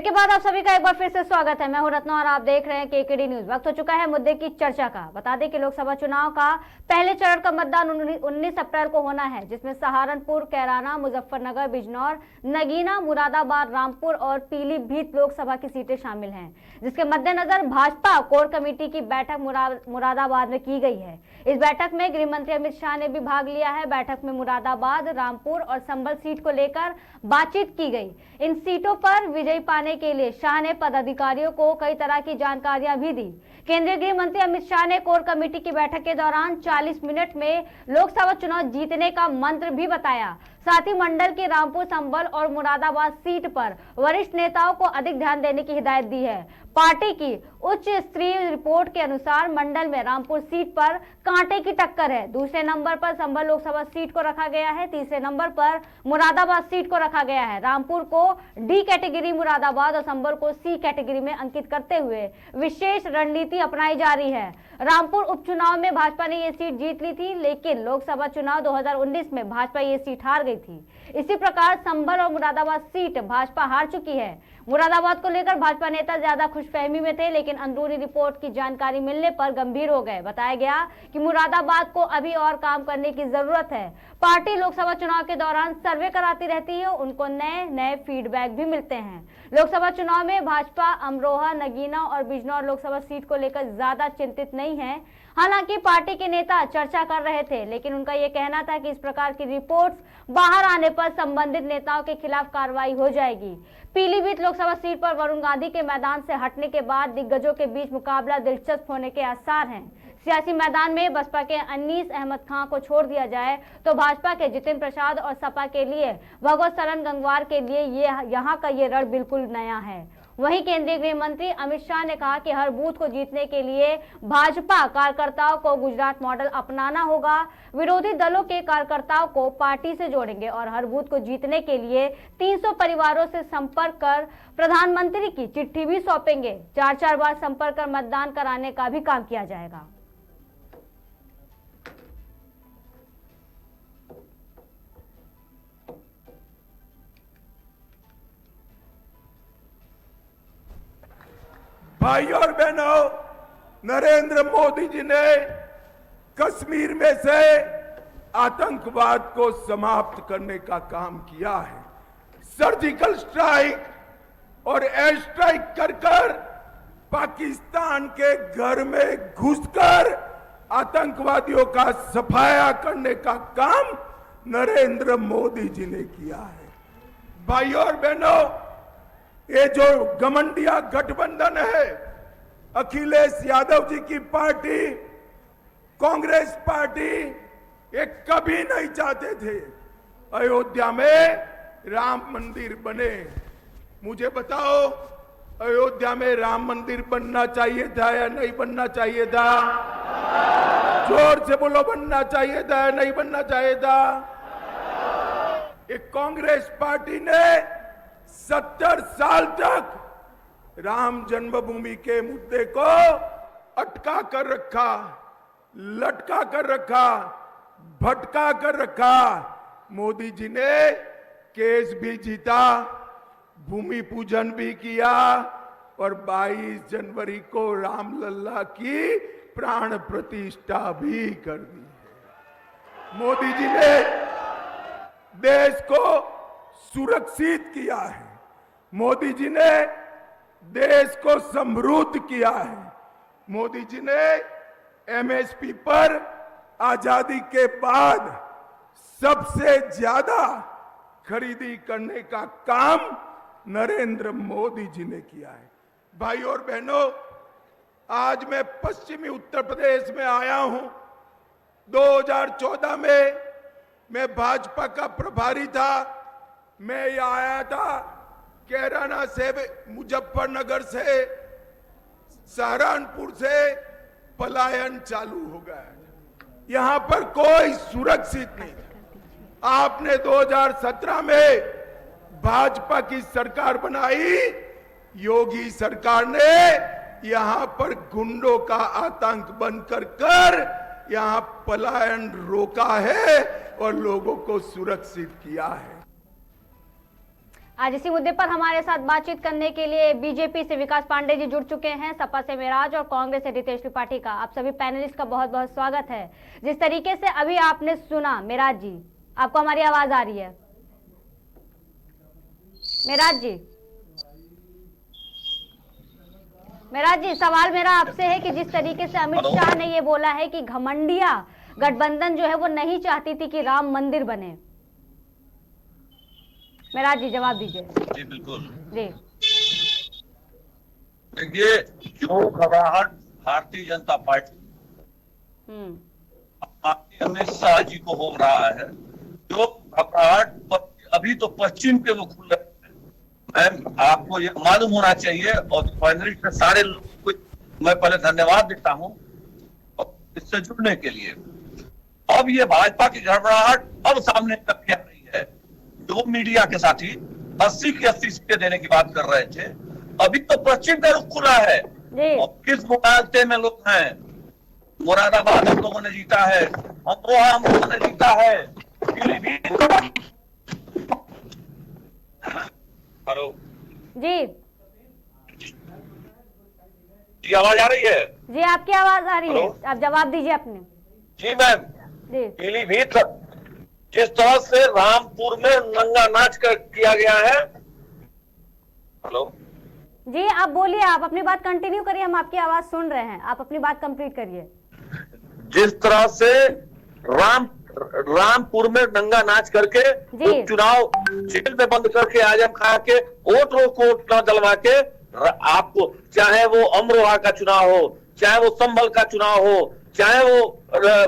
Break के बाद आप सभी का एक बार फिर से स्वागत है। मैं हूं रत्ना और आप देख रहे हैं केकेडी न्यूज। वक्त हो चुका है मुद्दे की चर्चा का। बता दें कि लोकसभा चुनाव का पहले चरण का मतदान 19 अप्रैल को होना है, जिसमें सहारनपुर, कैराना, मुजफ्फरनगर, बिजनौर, नगीना, मुरादाबाद, रामपुर और पीलीभीत लोकसभा की सीटें शामिल हैं, जिसके मद्देनजर भाजपा कोर कमेटी की बैठक मुरादाबाद में की गई है। इस बैठक में गृह मंत्री अमित शाह ने भी भाग लिया है। बैठक में मुरादाबाद, रामपुर और संभल सीट को लेकर बातचीत की गई। इन सीटों पर विजयी पाने के लिए शाह ने पदाधिकारियों को कई तरह की जानकारियां भी दी। केंद्रीय गृह मंत्री अमित शाह ने कोर कमेटी की बैठक के दौरान 40 मिनट में लोकसभा चुनाव जीतने का मंत्र भी बताया। साथ ही मंडल की रामपुर, संभल और मुरादाबाद सीट पर वरिष्ठ नेताओं को अधिक ध्यान देने की हिदायत दी है। पार्टी की उच्च स्तरीय रिपोर्ट के अनुसार मंडल में रामपुर सीट पर कांटे की टक्कर है। दूसरे नंबर पर संभल लोकसभा सीट को रखा गया है। तीसरे नंबर पर मुरादाबाद सीट को रखा गया है। रामपुर को डी कैटेगरी, मुरादाबाद और संभल को सी कैटेगरी में अंकित करते हुए विशेष रणनीति अपनाई जा रही है। रामपुर उपचुनाव में भाजपा ने ये सीट जीत ली थी, लेकिन लोकसभा चुनाव 2019 में भाजपा ये सीट हार गई थी। इसी प्रकार संभल और मुरादाबाद सीट भाजपा हार चुकी है। मुरादाबाद को लेकर भाजपा नेता ज्यादा खुशफहमी में थे, लेकिन अंदरूनी रिपोर्ट की जानकारी मिलने पर गंभीर हो गए। बताया गया कि मुरादाबाद को अभी और काम करने की जरूरत है। पार्टी लोकसभा चुनाव के दौरान सर्वे कराती रहती है, उनको नए फीडबैक भी मिलते हैं। लोकसभा चुनाव में भाजपा अमरोहा, नगीना और बिजनौर लोकसभा सीट को लेकर ज्यादा चिंतित नहीं है। हालांकि पार्टी के नेता चर्चा कर रहे थे, लेकिन उनका यह कहना था कि इस प्रकार की रिपोर्ट्स बाहर आने पर संबंधित नेताओं के खिलाफ कार्रवाई हो जाएगी। पीलीभीत लोकसभा सीट पर वरुण गांधी के मैदान से हटने के बाद दिग्गजों के बीच मुकाबला दिलचस्प होने के आसार हैं। सियासी मैदान में बसपा के अनीस अहमद खां को छोड़ दिया जाए तो भाजपा के जितिन प्रसाद और सपा के लिए भगवत सरन गंगवार के लिए यहाँ का ये रण बिल्कुल नया है। वहीं केंद्रीय गृह मंत्री अमित शाह ने कहा कि हर बूथ को जीतने के लिए भाजपा कार्यकर्ताओं को गुजरात मॉडल अपनाना होगा। विरोधी दलों के कार्यकर्ताओं को पार्टी से जोड़ेंगे और हर बूथ को जीतने के लिए 300 परिवारों से संपर्क कर प्रधानमंत्री की चिट्ठी भी सौंपेंगे। 4-4 बार संपर्क कर मतदान कराने का भी काम किया जाएगा। भाई और बहनों, नरेंद्र मोदी जी ने कश्मीर में से आतंकवाद को समाप्त करने का काम किया है। सर्जिकल स्ट्राइक और एयर स्ट्राइक कर पाकिस्तान के घर में घुसकर आतंकवादियों का सफाया करने का काम नरेंद्र मोदी जी ने किया है। भाई और बहनों, ये जो गमंडिया गठबंधन है, अखिलेश यादव जी की पार्टी, कांग्रेस पार्टी, ये कभी नहीं चाहते थे अयोध्या में राम मंदिर बने। मुझे बताओ, अयोध्या में राम मंदिर बनना चाहिए था या नहीं बनना चाहिए था? जोर से बोलो, बनना चाहिए था या नहीं बनना चाहिए था? एक कांग्रेस पार्टी ने 70 साल तक राम जन्मभूमि के मुद्दे को अटका कर रखा, लटका कर रखा, भटका कर रखा। मोदी जी ने केस भी जीता, भूमि पूजन भी किया और 22 जनवरी को रामलला की प्राण प्रतिष्ठा भी कर दी है। मोदी जी ने देश को सुरक्षित किया है। मोदी जी ने देश को समृद्ध किया है। मोदी जी ने एमएसपी पर आजादी के बाद सबसे ज्यादा खरीदी करने का काम नरेंद्र मोदी जी ने किया है। भाई और बहनों, आज मैं पश्चिमी उत्तर प्रदेश में आया हूं। 2014 में मैं भाजपा का प्रभारी था। मैं यहाँ आया था कैराना से, मुजफ्फरनगर से, सहारनपुर से पलायन चालू हो गया। यहां पर कोई सुरक्षित नहीं था। आपने 2017 में भाजपा की सरकार बनाई, योगी सरकार ने यहां पर गुंडों का आतंक बनकर यहां पलायन रोका है और लोगों को सुरक्षित किया है। आज इसी मुद्दे पर हमारे साथ बातचीत करने के लिए बीजेपी से विकास पांडे जी जुड़ चुके हैं, सपा से मेराज और कांग्रेस से रितेश त्रिपाठी का। आप सभी पैनलिस्ट का बहुत बहुत स्वागत है। जिस तरीके से अभी आपने सुना, मेराज जी आपको हमारी आवाज आ रही है? मेराज जी सवाल मेरा आपसे है कि जिस तरीके से अमित शाह ने ये बोला है कि घमंडिया गठबंधन जो है वो नहीं चाहती थी कि राम मंदिर बने, मेराज जी जवाब दीजिए। जी बिल्कुल जी। देखिए, जो घबराहट भारतीय जनता पार्टी अमित शाह जी को हो रहा है, जो घबराहट अभी तो पश्चिम के वो खुल रहे हैं, मैम आपको ये मालूम होना चाहिए और पैनलिस्ट के सारे लोगों को मैं पहले धन्यवाद देता हूं इससे जुड़ने के लिए। अब ये भाजपा की घबराहट अब सामने तक आ रही है। जो मीडिया के साथी 80 की 80 सीटें देने की बात कर रहे थे, अभी तो पश्चिम का रुख खुला है। और किस मुकाबले में लोग हैं? मुरादाबाद हम लोगों ने जीता है, अमरोहा हम लोगों ने जीता है, पीलीभीत। हेलो जी, आवाज आ रही है? जी आपकी आवाज आ रही है, आप जवाब दीजिए अपने। जी मैम, पीलीभीत जिस तरह से रामपुर में नंगा नाच किया गया है। हेलो जी, आप बोलिए, आप अपनी बात कंटिन्यू करिए, हम आपकी आवाज सुन रहे हैं, आप अपनी बात कंप्लीट करिए। जिस तरह से रामपुर में नंगा नाच करके चुनाव जेल में बंद करके आजम खां के वोट न डलवा के, आपको चाहे वो अमरोहा का चुनाव हो, चाहे वो संभल का चुनाव हो, चाहे वो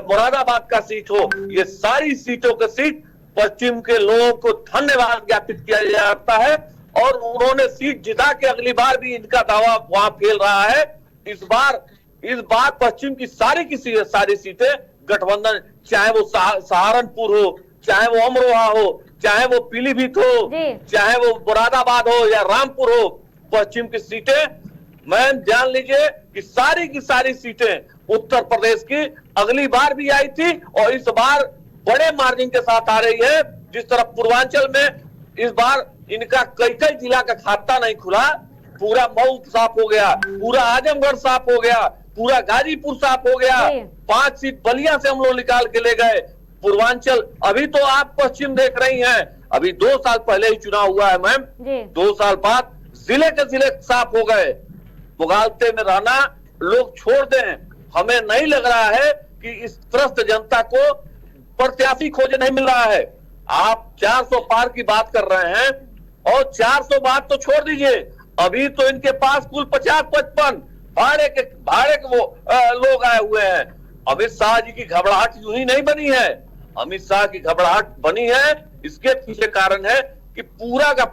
मुरादाबाद का सीट हो, ये सारी सीटों के सीट पश्चिम के लोगों को धन्यवाद ज्ञापित किया जाता है। और उन्होंने सीट जिता के अगली बार भी इनका दावा वहां फैल रहा है। इस बार पश्चिम की सारी सीटें गठबंधन, चाहे वो सहारनपुर हो, चाहे वो अमरोहा हो, चाहे वो पीलीभीत हो, चाहे वो मुरादाबाद हो या रामपुर हो, पश्चिम की सीटें मैम जान लीजिए कि सारी की सारी सीटें उत्तर प्रदेश की अगली बार भी आई थी और इस बार बड़े मार्जिन के साथ आ रही है। जिस तरह पूर्वांचल में इस बार इनका कई जिला का खाता नहीं खुला, पूरा मऊ साफ हो गया, पूरा आजमगढ़ साफ हो गया, पूरा गाजीपुर साफ हो गया, 5 सीट बलिया से हम लोग निकाल के ले गए। पूर्वांचल अभी तो आप पश्चिम देख रही हैं, अभी 2 साल पहले ही चुनाव हुआ है मैम, 2 साल बाद जिले के जिले साफ हो गए। मुगालते में रहना लोग छोड़ दें, हमें नहीं लग रहा है कि इस त्रस्त जनता को प्रत्याशी खोजे नहीं मिल रहा है। आप 400 पार की बात कर रहे हैं और 400 बात तो छोड़ दीजिए, अभी तो इनके पास कुल 50-55 भाड़े के वो लोग आए हुए हैं। अमित शाह जी की घबराहट यूं ही नहीं बनी है, अमित शाह की घबराहट बनी है, इसके पीछे कारण है कि पूरा का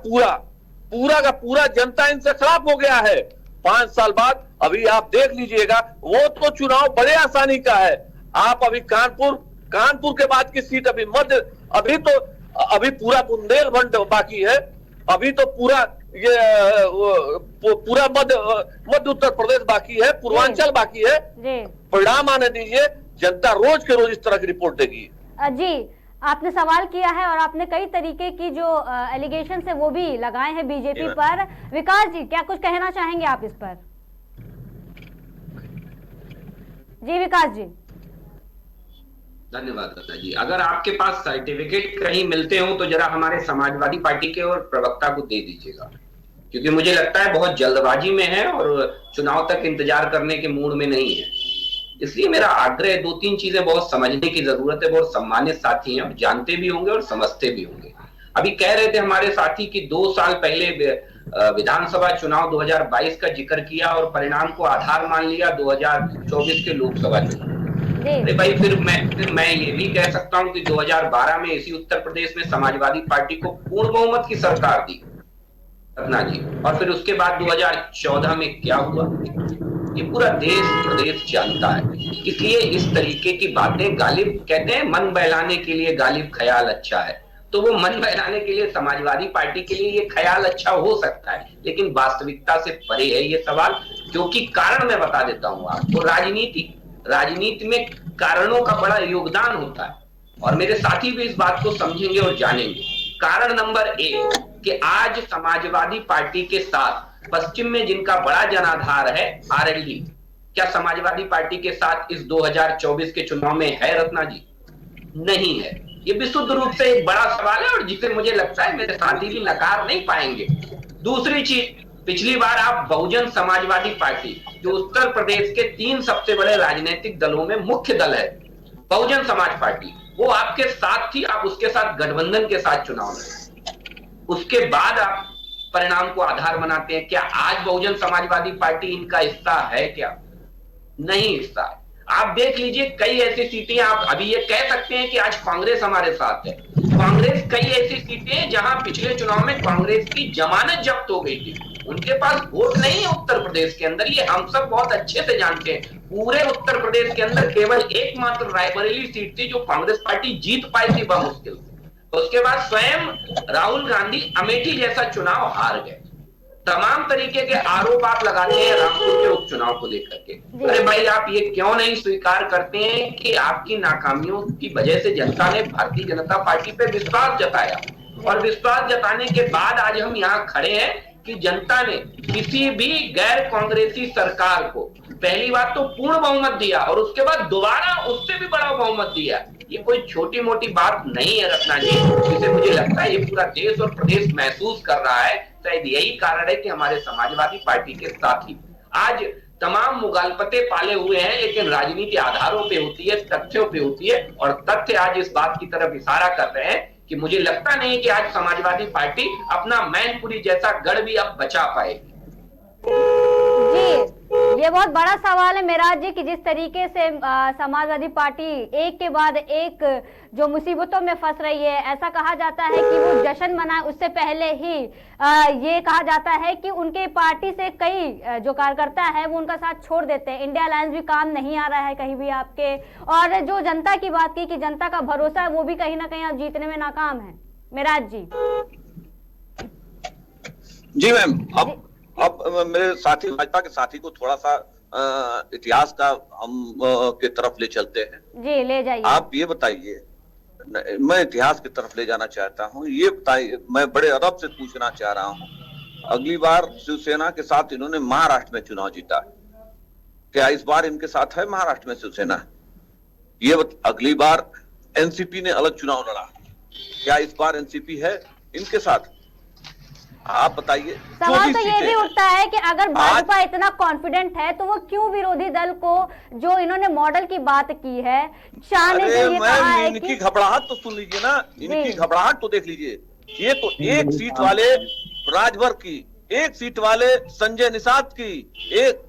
पूरा जनता इनसे खिलाफ हो गया है। 5 साल बाद अभी आप देख लीजिएगा, वो तो चुनाव बड़े आसानी का है। आप अभी कानपुर के बाद की सीट अभी पूरा बुंदेलखंड बाकी है, अभी तो पूरा मध्य उत्तर प्रदेश बाकी है, पूर्वांचल बाकी है। परिणाम आने दीजिए, जनता रोज के रोज इस तरह की रिपोर्ट देगी। जी, आपने सवाल किया है और आपने कई तरीके की जो एलिगेशन है वो भी लगाए हैं बीजेपी पर। विकास जी क्या कुछ कहना चाहेंगे आप इस पर? जी विकास जी। धन्यवाद दादा जी। अगर आपके पास सर्टिफिकेट कहीं मिलते हो तो जरा हमारे समाजवादी पार्टी के और प्रवक्ता को दे दीजिएगा, क्योंकि मुझे लगता है बहुत जल्दबाजी में है और चुनाव तक इंतजार करने के मूड में नहीं है। इसलिए मेरा आग्रह, 2-3 चीजें बहुत समझने की जरूरत है। बहुत सम्मानित साथी हैं, जानते भी होंगे और समझते भी होंगे। अभी कह रहे थे हमारे साथी कि 2 साल पहले विधानसभा चुनाव 2022 का जिक्र किया और परिणाम को आधार मान लिया 2024 के लोकसभा चुनाव। अरे भाई, फिर मैं ये भी कह सकता हूं कि 2012 में इसी उत्तर प्रदेश में समाजवादी पार्टी को पूर्ण बहुमत की सरकार दी रत्ना जी, और फिर उसके बाद 2014 में क्या हुआ ये पूरा देश प्रदेश जानता है। इसलिए इस तरीके की बातें, गालिब कहते हैं मन बहलाने के लिए गालिब ख्याल अच्छा है, तो वो मन बहलाने के लिए समाजवादी पार्टी के लिए ये ख्याल अच्छा हो सकता है, लेकिन वास्तविकता से परे है ये सवाल। क्योंकि कारण मैं बता देता हूं आपको, राजनीति में कारणों का बड़ा योगदान होता है। और मेरे साथी भी इस बात को समझेंगे और जानेंगे। कारण नंबर 1 कि आज समाजवादी पार्टी के साथ पश्चिम में जिनका बड़ा जनाधार है आरएलडी, क्या समाजवादी पार्टी के साथ इस 2024 के चुनाव में है रत्ना जी? नहीं है। ये विशुद्ध रूप से एक बड़ा सवाल है और जिसे मुझे लगता है मेरे साथी भी नकार नहीं पाएंगे। दूसरी चीज, पिछली बार आप बहुजन समाजवादी पार्टी, जो उत्तर प्रदेश के 3 सबसे बड़े राजनीतिक दलों में मुख्य दल है, बहुजन समाज पार्टी, वो आपके साथ थी, आप उसके साथ गठबंधन के साथ चुनाव लड़े, उसके बाद आप परिणाम को आधार बनाते हैं। क्या आज बहुजन समाजवादी पार्टी इनका हिस्सा है? क्या नहीं हिस्सा है। आप देख लीजिए कई ऐसी सीटें, आप अभी ये कह सकते हैं कि आज कांग्रेस हमारे साथ है। कांग्रेस कई ऐसी सीटें हैं जहां पिछले चुनाव में कांग्रेस की जमानत जब्त हो गई थी, उनके पास वोट नहीं है उत्तर प्रदेश के अंदर, ये हम सब बहुत अच्छे से जानते हैं। पूरे उत्तर प्रदेश के अंदर केवल एकमात्र रायबरेली सीट थी जो कांग्रेस पार्टी जीत पाई थी बमुश्किल। उसके बाद स्वयं राहुल गांधी अमेठी जैसा चुनाव हार गए। तमाम तरीके के आरोप आप लगाते हैं रामपुर के उपचुनाव को लेकर के। अरे भाई, आप ये क्यों नहीं स्वीकार करते हैं कि आपकी नाकामियों की वजह से जनता ने भारतीय जनता पार्टी पे विश्वास जताया, और विश्वास जताने के बाद आज हम यहाँ खड़े हैं कि जनता ने किसी भी गैर कांग्रेसी सरकार को पहली बार तो पूर्ण बहुमत दिया और उसके बाद दोबारा उससे भी बड़ा बहुमत दिया। ये कोई छोटी मोटी बात नहीं है रत्ना जी, जिसे मुझे लगता है ये पूरा देश और प्रदेश महसूस कर रहा है। शायद यही कारण है कि हमारे समाजवादी पार्टी के साथी आज तमाम मुगालपते पाले हुए हैं, लेकिन राजनीति आधारों पे होती है, तथ्यों पे होती है, और तथ्य आज इस बात की तरफ इशारा कर रहे हैं कि मुझे लगता नहीं कि आज समाजवादी पार्टी अपना मैनपुरी जैसा गढ़ भी अब बचा पाएगी। जी, ये बहुत बड़ा सवाल है मेराज जी कि जिस तरीके से समाजवादी पार्टी एक के बाद एक जो मुसीबतों में फंस रही है, ऐसा कहा जाता है कि वो जश्न मनाए उससे पहले ही ये कहा जाता है कि उनके पार्टी से कई जो कार्यकर्ता है वो उनका साथ छोड़ देते हैं। इंडिया अलायंस भी काम नहीं आ रहा है कहीं भी आपके, और जो जनता की बात की कि जनता का भरोसा है वो भी कहीं ना कहीं आप जीतने में नाकाम है। मेराज जी। जी मैम, अब मेरे साथी भाजपा के साथी को थोड़ा सा इतिहास का हम के तरफ ले चलते हैं। जी, ले जाइए। आप ये बताइए, मैं इतिहास की तरफ ले जाना चाहता हूँ। ये बताइए, मैं बड़े अदब से पूछना चाह रहा हूँ, अगली बार शिवसेना के साथ इन्होंने महाराष्ट्र में चुनाव जीता है, क्या इस बार इनके साथ है महाराष्ट्र में शिवसेना? ये अगली बार एनसीपी ने अलग चुनाव लड़ा, क्या इस बार एनसीपी है इनके साथ? आप बताइए। सवाल तो ये भी उठता है कि अगर भाजपा इतना कॉन्फिडेंट है तो वो क्यों विरोधी दल को, जो इन्होंने मॉडल की बात की है, शाह ने जो ये कहा है कि इनकी घबराहट तो सुन लीजिए ना, इनकी घबराहट तो देख लीजिए। ये तो एक सीट वाले राजभर की, एक सीट वाले संजय निषाद की,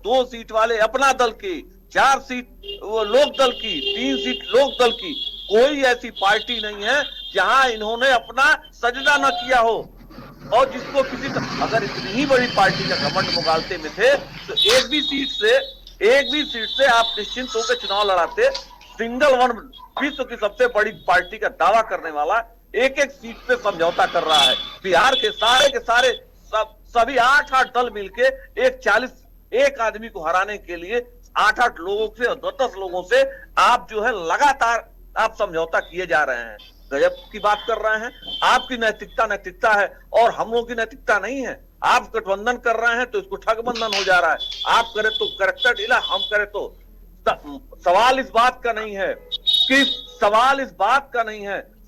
2 सीट वाले अपना दल की, 4 सीट वो लोक दल की, 3 सीट लोक दल की। कोई ऐसी पार्टी नहीं है जहां इन्होंने अपना सजदा न किया हो, और जिसको किसी अगर इतनी ही बड़ी पार्टी का घमंड मुगालते में थे तो एक भी सीट से आप निश्चिंत होकर चुनाव लड़ाते। सिंगल वन विश्व की सबसे बड़ी पार्टी का दावा करने वाला एक सीट पे समझौता कर रहा है। बिहार के सारे सभी 8 दल मिलके एक आदमी को हराने के लिए 8 लोगों से और 10 लोगों से आप जो है लगातार आप समझौता किए जा रहे हैं। गजब की बात कर रहे हैं। आपकी नैतिकता है और हम लोगों की नैतिकता नहीं है। आप गठबंधन कर रहे हैं तो इसको ठगबंधन हो जा रहा है। आप करे तो कैरेक्टर ढीला, हम करे तो। सवाल इस बात का नहीं है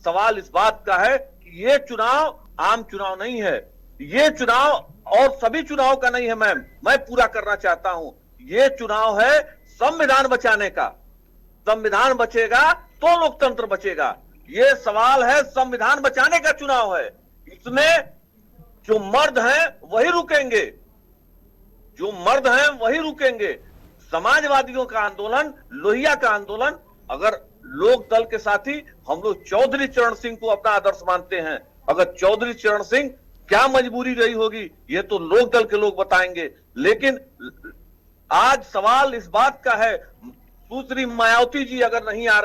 सवाल इस बात का है कि ये चुनाव आम चुनाव नहीं है, ये चुनाव और सभी चुनाव का नहीं है। मैं पूरा करना चाहता हूं, ये चुनाव है संविधान बचाने का। संविधान बचेगा तो लोकतंत्र बचेगा। ये सवाल है संविधान बचाने का चुनाव है। इसमें जो मर्द हैं वही रुकेंगे। समाजवादियों का आंदोलन, लोहिया का आंदोलन, अगर लोक दल के साथी हम लोग चौधरी चरण सिंह को अपना आदर्श मानते हैं, अगर चौधरी चरण सिंह क्या मजबूरी रही होगी ये तो लोक दल के लोग बताएंगे। लेकिन आज सवाल इस बात का है, सुश्री मायावती जी अगर नहीं आ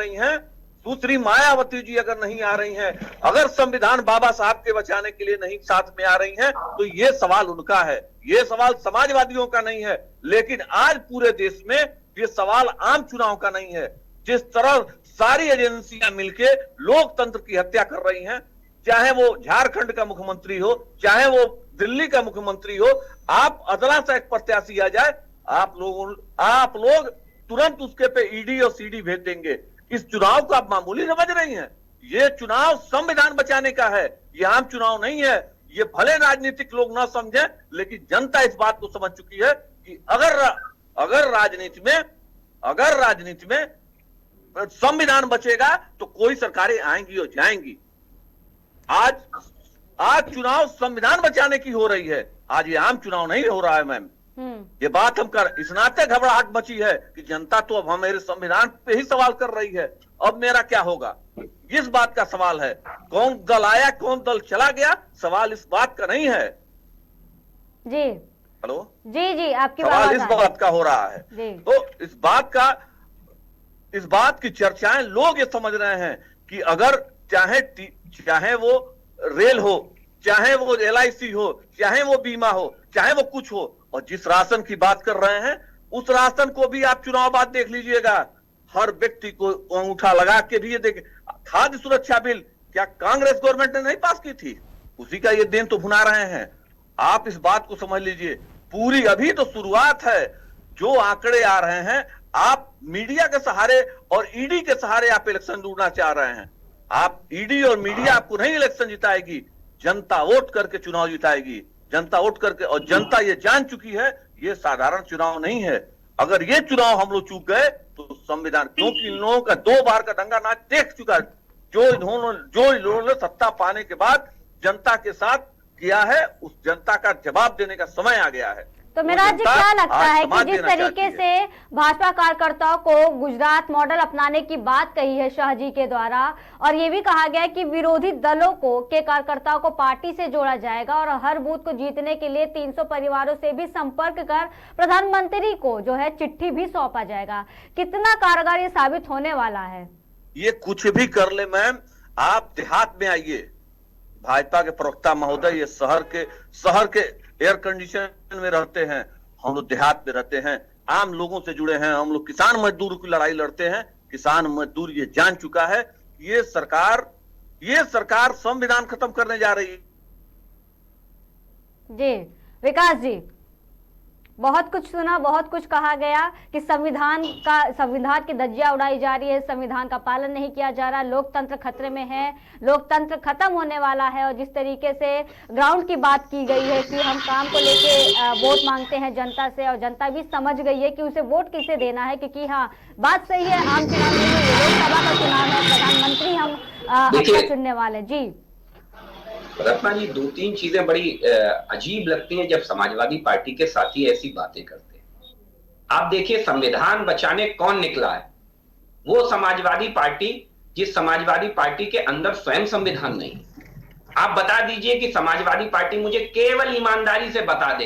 रही हैं, अगर संविधान बाबा साहब के बचाने के लिए नहीं साथ में आ रही हैं, तो ये सवाल उनका है, ये सवाल समाजवादियों का नहीं है। लेकिन आज पूरे देश में ये सवाल आम चुनाव का नहीं है। जिस तरह सारी एजेंसियां मिलके लोकतंत्र की हत्या कर रही हैं। चाहे वो झारखंड का मुख्यमंत्री हो, चाहे वो दिल्ली का मुख्यमंत्री हो, आप अदला से एक प्रत्याशी आ जाए, आप लोग तुरंत उसके पे ईडी और सीडी भेज देंगे। इस चुनाव को आप मामूली समझ रही हैं? ये चुनाव संविधान बचाने का है, ये आम चुनाव नहीं है। ये भले राजनीतिक लोग ना समझे, लेकिन जनता इस बात को समझ चुकी है कि अगर राजनीति में संविधान बचेगा तो कोई सरकारें आएंगी और जाएंगी। आज चुनाव संविधान बचाने की हो रही है, आज ये आम चुनाव नहीं हो रहा है मैम। ये बात हम कर, इस नाते घबराहट मची है कि जनता तो अब हमारे संविधान पे ही सवाल कर रही है, अब मेरा क्या होगा, इस बात का सवाल है। कौन दल आया, कौन दल चला गया, सवाल इस बात का नहीं है। जी हेलो जी आपकी सवाल इस बात का हो रहा है। जी। तो इस बात की चर्चाएं लोग ये समझ रहे हैं कि अगर चाहे वो रेल हो, चाहे वो LIC हो, चाहे वो बीमा हो, चाहे वो कुछ हो, और जिस राशन की बात कर रहे हैं उस राशन को भी आप चुनाव बाद देख लीजिएगा, हर व्यक्ति को अंगूठा लगा के भी ये देखे। खाद्य सुरक्षा बिल क्या कांग्रेस गवर्नमेंट ने नहीं पास की थी? उसी का ये देन तो भुना रहे हैं। आप इस बात को समझ लीजिए, पूरी अभी तो शुरुआत है। जो आंकड़े आ रहे हैं, आप मीडिया के सहारे और ईडी के सहारे आप इलेक्शन लड़ना चाह रहे हैं। आप ईडी और मीडिया आपको नहीं इलेक्शन जिताएगी, जनता वोट करके चुनाव जिताएगी। जनता वोट करके, और जनता ये जान चुकी है ये साधारण चुनाव नहीं है। अगर ये चुनाव हम लोग चूक गए तो संविधान, क्योंकि इन लोगों का 2 बार का दंगा नाच देख चुका है। जो इन्होंने सत्ता पाने के बाद जनता के साथ किया है, उस जनता का जवाब देने का समय आ गया है। तो मेरा जी क्या लगता है कि जिस तरीके से भाजपा कार्यकर्ताओं को गुजरात मॉडल अपनाने की बात कही है शाह जी के द्वारा, और ये भी कहा गया है कि विरोधी दलों के कार्यकर्ताओं को पार्टी से जोड़ा जाएगा और हर बूथ को जीतने के लिए 300 परिवारों से भी संपर्क कर प्रधानमंत्री को जो है चिट्ठी भी सौंपा जाएगा, कितना कारगर ये साबित होने वाला है? ये कुछ भी कर ले मैम, आप देहात में आइए, भाजपा के प्रवक्ता महोदय ये शहर के एयर कंडीशन में रहते हैं, हम लोग देहात में रहते हैं, आम लोगों से जुड़े हैं, हम लोग किसान मजदूर की लड़ाई लड़ते हैं। किसान मजदूर ये जान चुका है ये सरकार संविधान खत्म करने जा रही है। जी विकास जी, बहुत कुछ सुना, बहुत कुछ कहा गया कि संविधान की धज्जियां उड़ाई जा रही है, संविधान का पालन नहीं किया जा रहा, लोकतंत्र खतरे में है, लोकतंत्र खत्म होने वाला है। और जिस तरीके से ग्राउंड की बात की गई है कि हम काम को लेके वोट मांगते हैं जनता से, और जनता भी समझ गई है कि उसे वोट किसे देना है, क्योंकि हाँ बात सही है, आम चुनाव नहीं है, लोकसभा का चुनाव है, प्रधानमंत्री हम अपना चुनने वाले। जी रत्ना जी, 2-3 चीजें बड़ी अजीब लगती हैं जब समाजवादी पार्टी के साथी ऐसी बातें करते हैं। आप देखिए संविधान बचाने कौन निकला है? वो समाजवादी पार्टी जिस समाजवादी पार्टी के अंदर स्वयं संविधान नहीं। आप बता दीजिए कि समाजवादी पार्टी मुझे केवल ईमानदारी से बता दे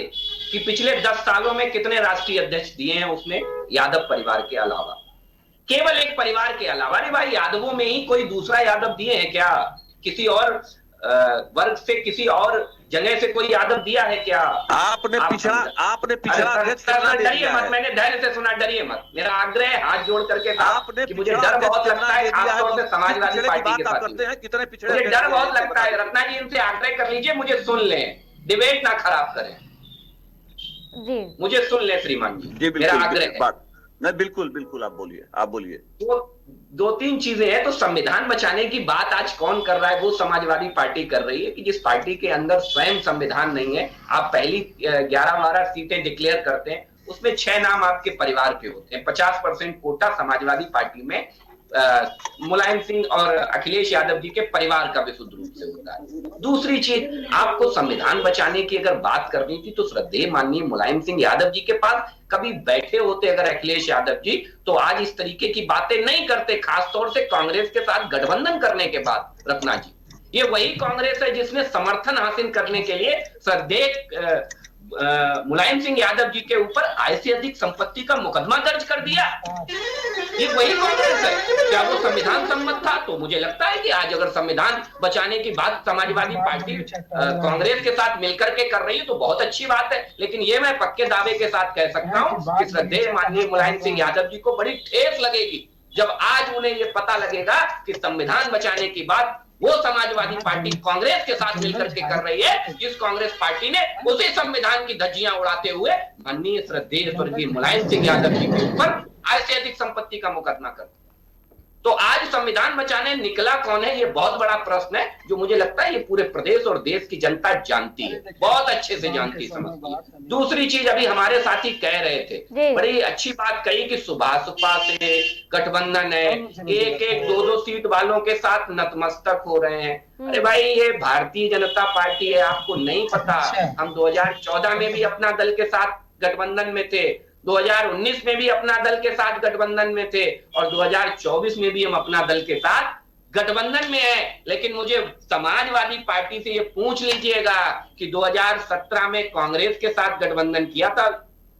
कि पिछले 10 सालों में कितने राष्ट्रीय अध्यक्ष दिए हैं उसने, यादव परिवार के अलावा, केवल एक परिवार के अलावा। अरे भाई, यादवों में ही कोई दूसरा यादव दिए हैं क्या? किसी और वर्ग से, किसी और जगह से कोई यादव दिया है क्या? आपने पिछड़ा डरिए मत, मैंने धैर्य से सुना, डरिए मत। मेरा आग्रह है हाथ जोड़ करके कि मुझे डर बहुत लगता है, खासतौर से समाजवादी पार्टी के साथ मुझे डर बहुत लगता है। रत्ना जी, इनसे आग्रह कर लीजिए मुझे सुन लें, डिबेट ना खराब करें जी, मुझे सुन लें श्रीमान जी, मेरा आग्रह है। नहीं, बिल्कुल आप बोलिए। तो 2-3 चीजें हैं। तो संविधान बचाने की बात आज कौन कर रहा है? वो समाजवादी पार्टी कर रही है कि जिस पार्टी के अंदर स्वयं संविधान नहीं है। आप पहली 11-12 सीटें डिक्लेयर करते हैं, उसमें 6 नाम आपके परिवार के होते हैं। 50% कोटा समाजवादी पार्टी में मुलायम सिंह और अखिलेश यादव जी के परिवार का विशुद्ध रूप से होता है। दूसरी चीज, आपको संविधान बचाने की अगर बात करनी थी तो श्रद्धेय माननीय मुलायम सिंह यादव जी के पास कभी बैठे होते अगर अखिलेश यादव जी, तो आज इस तरीके की बातें नहीं करते, खासतौर से कांग्रेस के साथ गठबंधन करने के बाद। रत्ना जी, ये वही कांग्रेस है जिसने समर्थन हासिल करने के लिए श्रद्धेय मुलायम सिंह यादव जी के ऊपर आय से अधिक संपत्ति का मुकदमा दर्ज कर दिया। ये वही कांग्रेस है। क्या वो संविधान सम्मत था? तो मुझे लगता है कि आज अगर संविधान बचाने की बात समाजवादी पार्टी कांग्रेस के साथ मिलकर के कर रही है तो बहुत अच्छी बात है। लेकिन ये मैं पक्के दावे के साथ कह सकता हूं कि श्रद्धेय माननीय मुलायम सिंह यादव जी को बड़ी ठेस लगेगी जब आज उन्हें ये पता लगेगा कि संविधान बचाने की बात वो समाजवादी पार्टी कांग्रेस के साथ मिलकर के कर रही है, जिस कांग्रेस पार्टी ने उसी संविधान की धज्जियां उड़ाते हुए माननीय श्रद्धेय स्वर्गीय मुलायम सिंह यादव जी के ऊपर आय से अधिक संपत्ति का मुकदमा कर। तो आज संविधान बचाने निकला कौन है, ये बहुत बड़ा प्रश्न है, जो मुझे लगता है ये पूरे प्रदेश और देश की जनता जानती है, बहुत अच्छे से जानती समझती है। दूसरी चीज अभी हमारे साथी कह रहे थे, बड़ी अच्छी बात कही कि सुभाषपा से गठबंधन है, एक एक दो दो सीट वालों के साथ नतमस्तक हो रहे हैं। अरे भाई, ये भारतीय जनता पार्टी है, आपको नहीं पता? हम 2014 में भी अपना दल के साथ गठबंधन में थे, 2019 में भी अपना दल के साथ गठबंधन में थे, और 2024 में भी हम अपना दल के साथ गठबंधन में है। लेकिन मुझे समाजवादी पार्टी से ये पूछ लीजिएगा कि 2017 में कांग्रेस के साथ गठबंधन किया था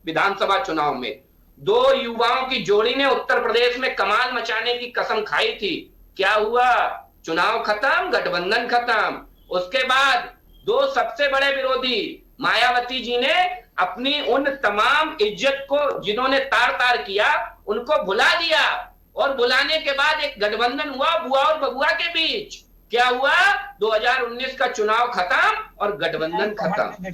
विधानसभा चुनाव में, दो युवाओं की जोड़ी ने उत्तर प्रदेश में कमाल मचाने की कसम खाई थी। क्या हुआ? चुनाव खत्म, गठबंधन खत्म। उसके बाद दो सबसे बड़े विरोधी मायावती जी ने अपनी उन तमाम इज्जत को जिन्होंने तार तार किया उनको भुला दिया, और बुलाने के बाद एक गठबंधन हुआ बुआ और बबुआ के बीच। क्या हुआ? 2019 का चुनाव खत्म और गठबंधन खत्म।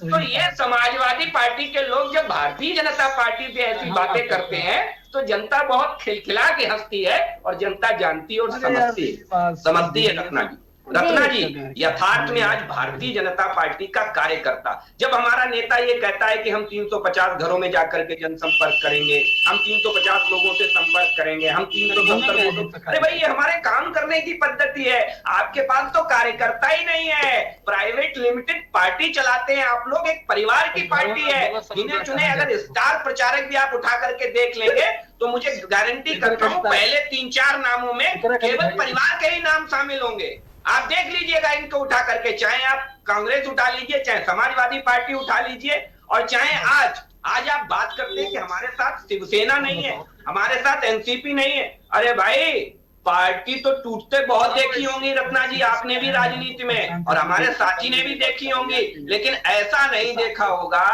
तो ये समाजवादी पार्टी के लोग जब भारतीय जनता पार्टी पे ऐसी बातें करते हैं तो जनता बहुत खिलखिला के हंसती है, और जनता जानती और समझती है। रत्ना जी, यथार्थ में आज भारतीय जनता पार्टी का कार्यकर्ता, जब हमारा नेता ये कहता है कि हम 350 घरों में जाकर के जनसंपर्क करेंगे, हम 350 लोगों से संपर्क करेंगे, हम 370 लोगों, अरे भाई ये हमारे काम करने की पद्धति है। आपके पास तो कार्यकर्ता ही नहीं है, प्राइवेट लिमिटेड पार्टी चलाते हैं आप लोग, एक परिवार की पार्टी है। गिने चुने अगर स्टार प्रचारक भी आप उठा करके देख लेंगे तो मुझे गारंटी करता हूँ पहले 3-4 नामों में केवल परिवार के ही नाम शामिल होंगे। आप देख लीजिएगा इनको उठा करके, चाहे आप कांग्रेस उठा लीजिए, चाहे समाजवादी पार्टी उठा लीजिए, और चाहे आज आप बात करते हैं कि हमारे साथ शिवसेना नहीं है, हमारे साथ एनसीपी नहीं है। अरे भाई, पार्टी तो टूटते बहुत देखी होंगी रत्ना जी, आपने भी राजनीति में, और हमारे साथी ने भी देखी होंगी, लेकिन ऐसा नहीं देखा होगा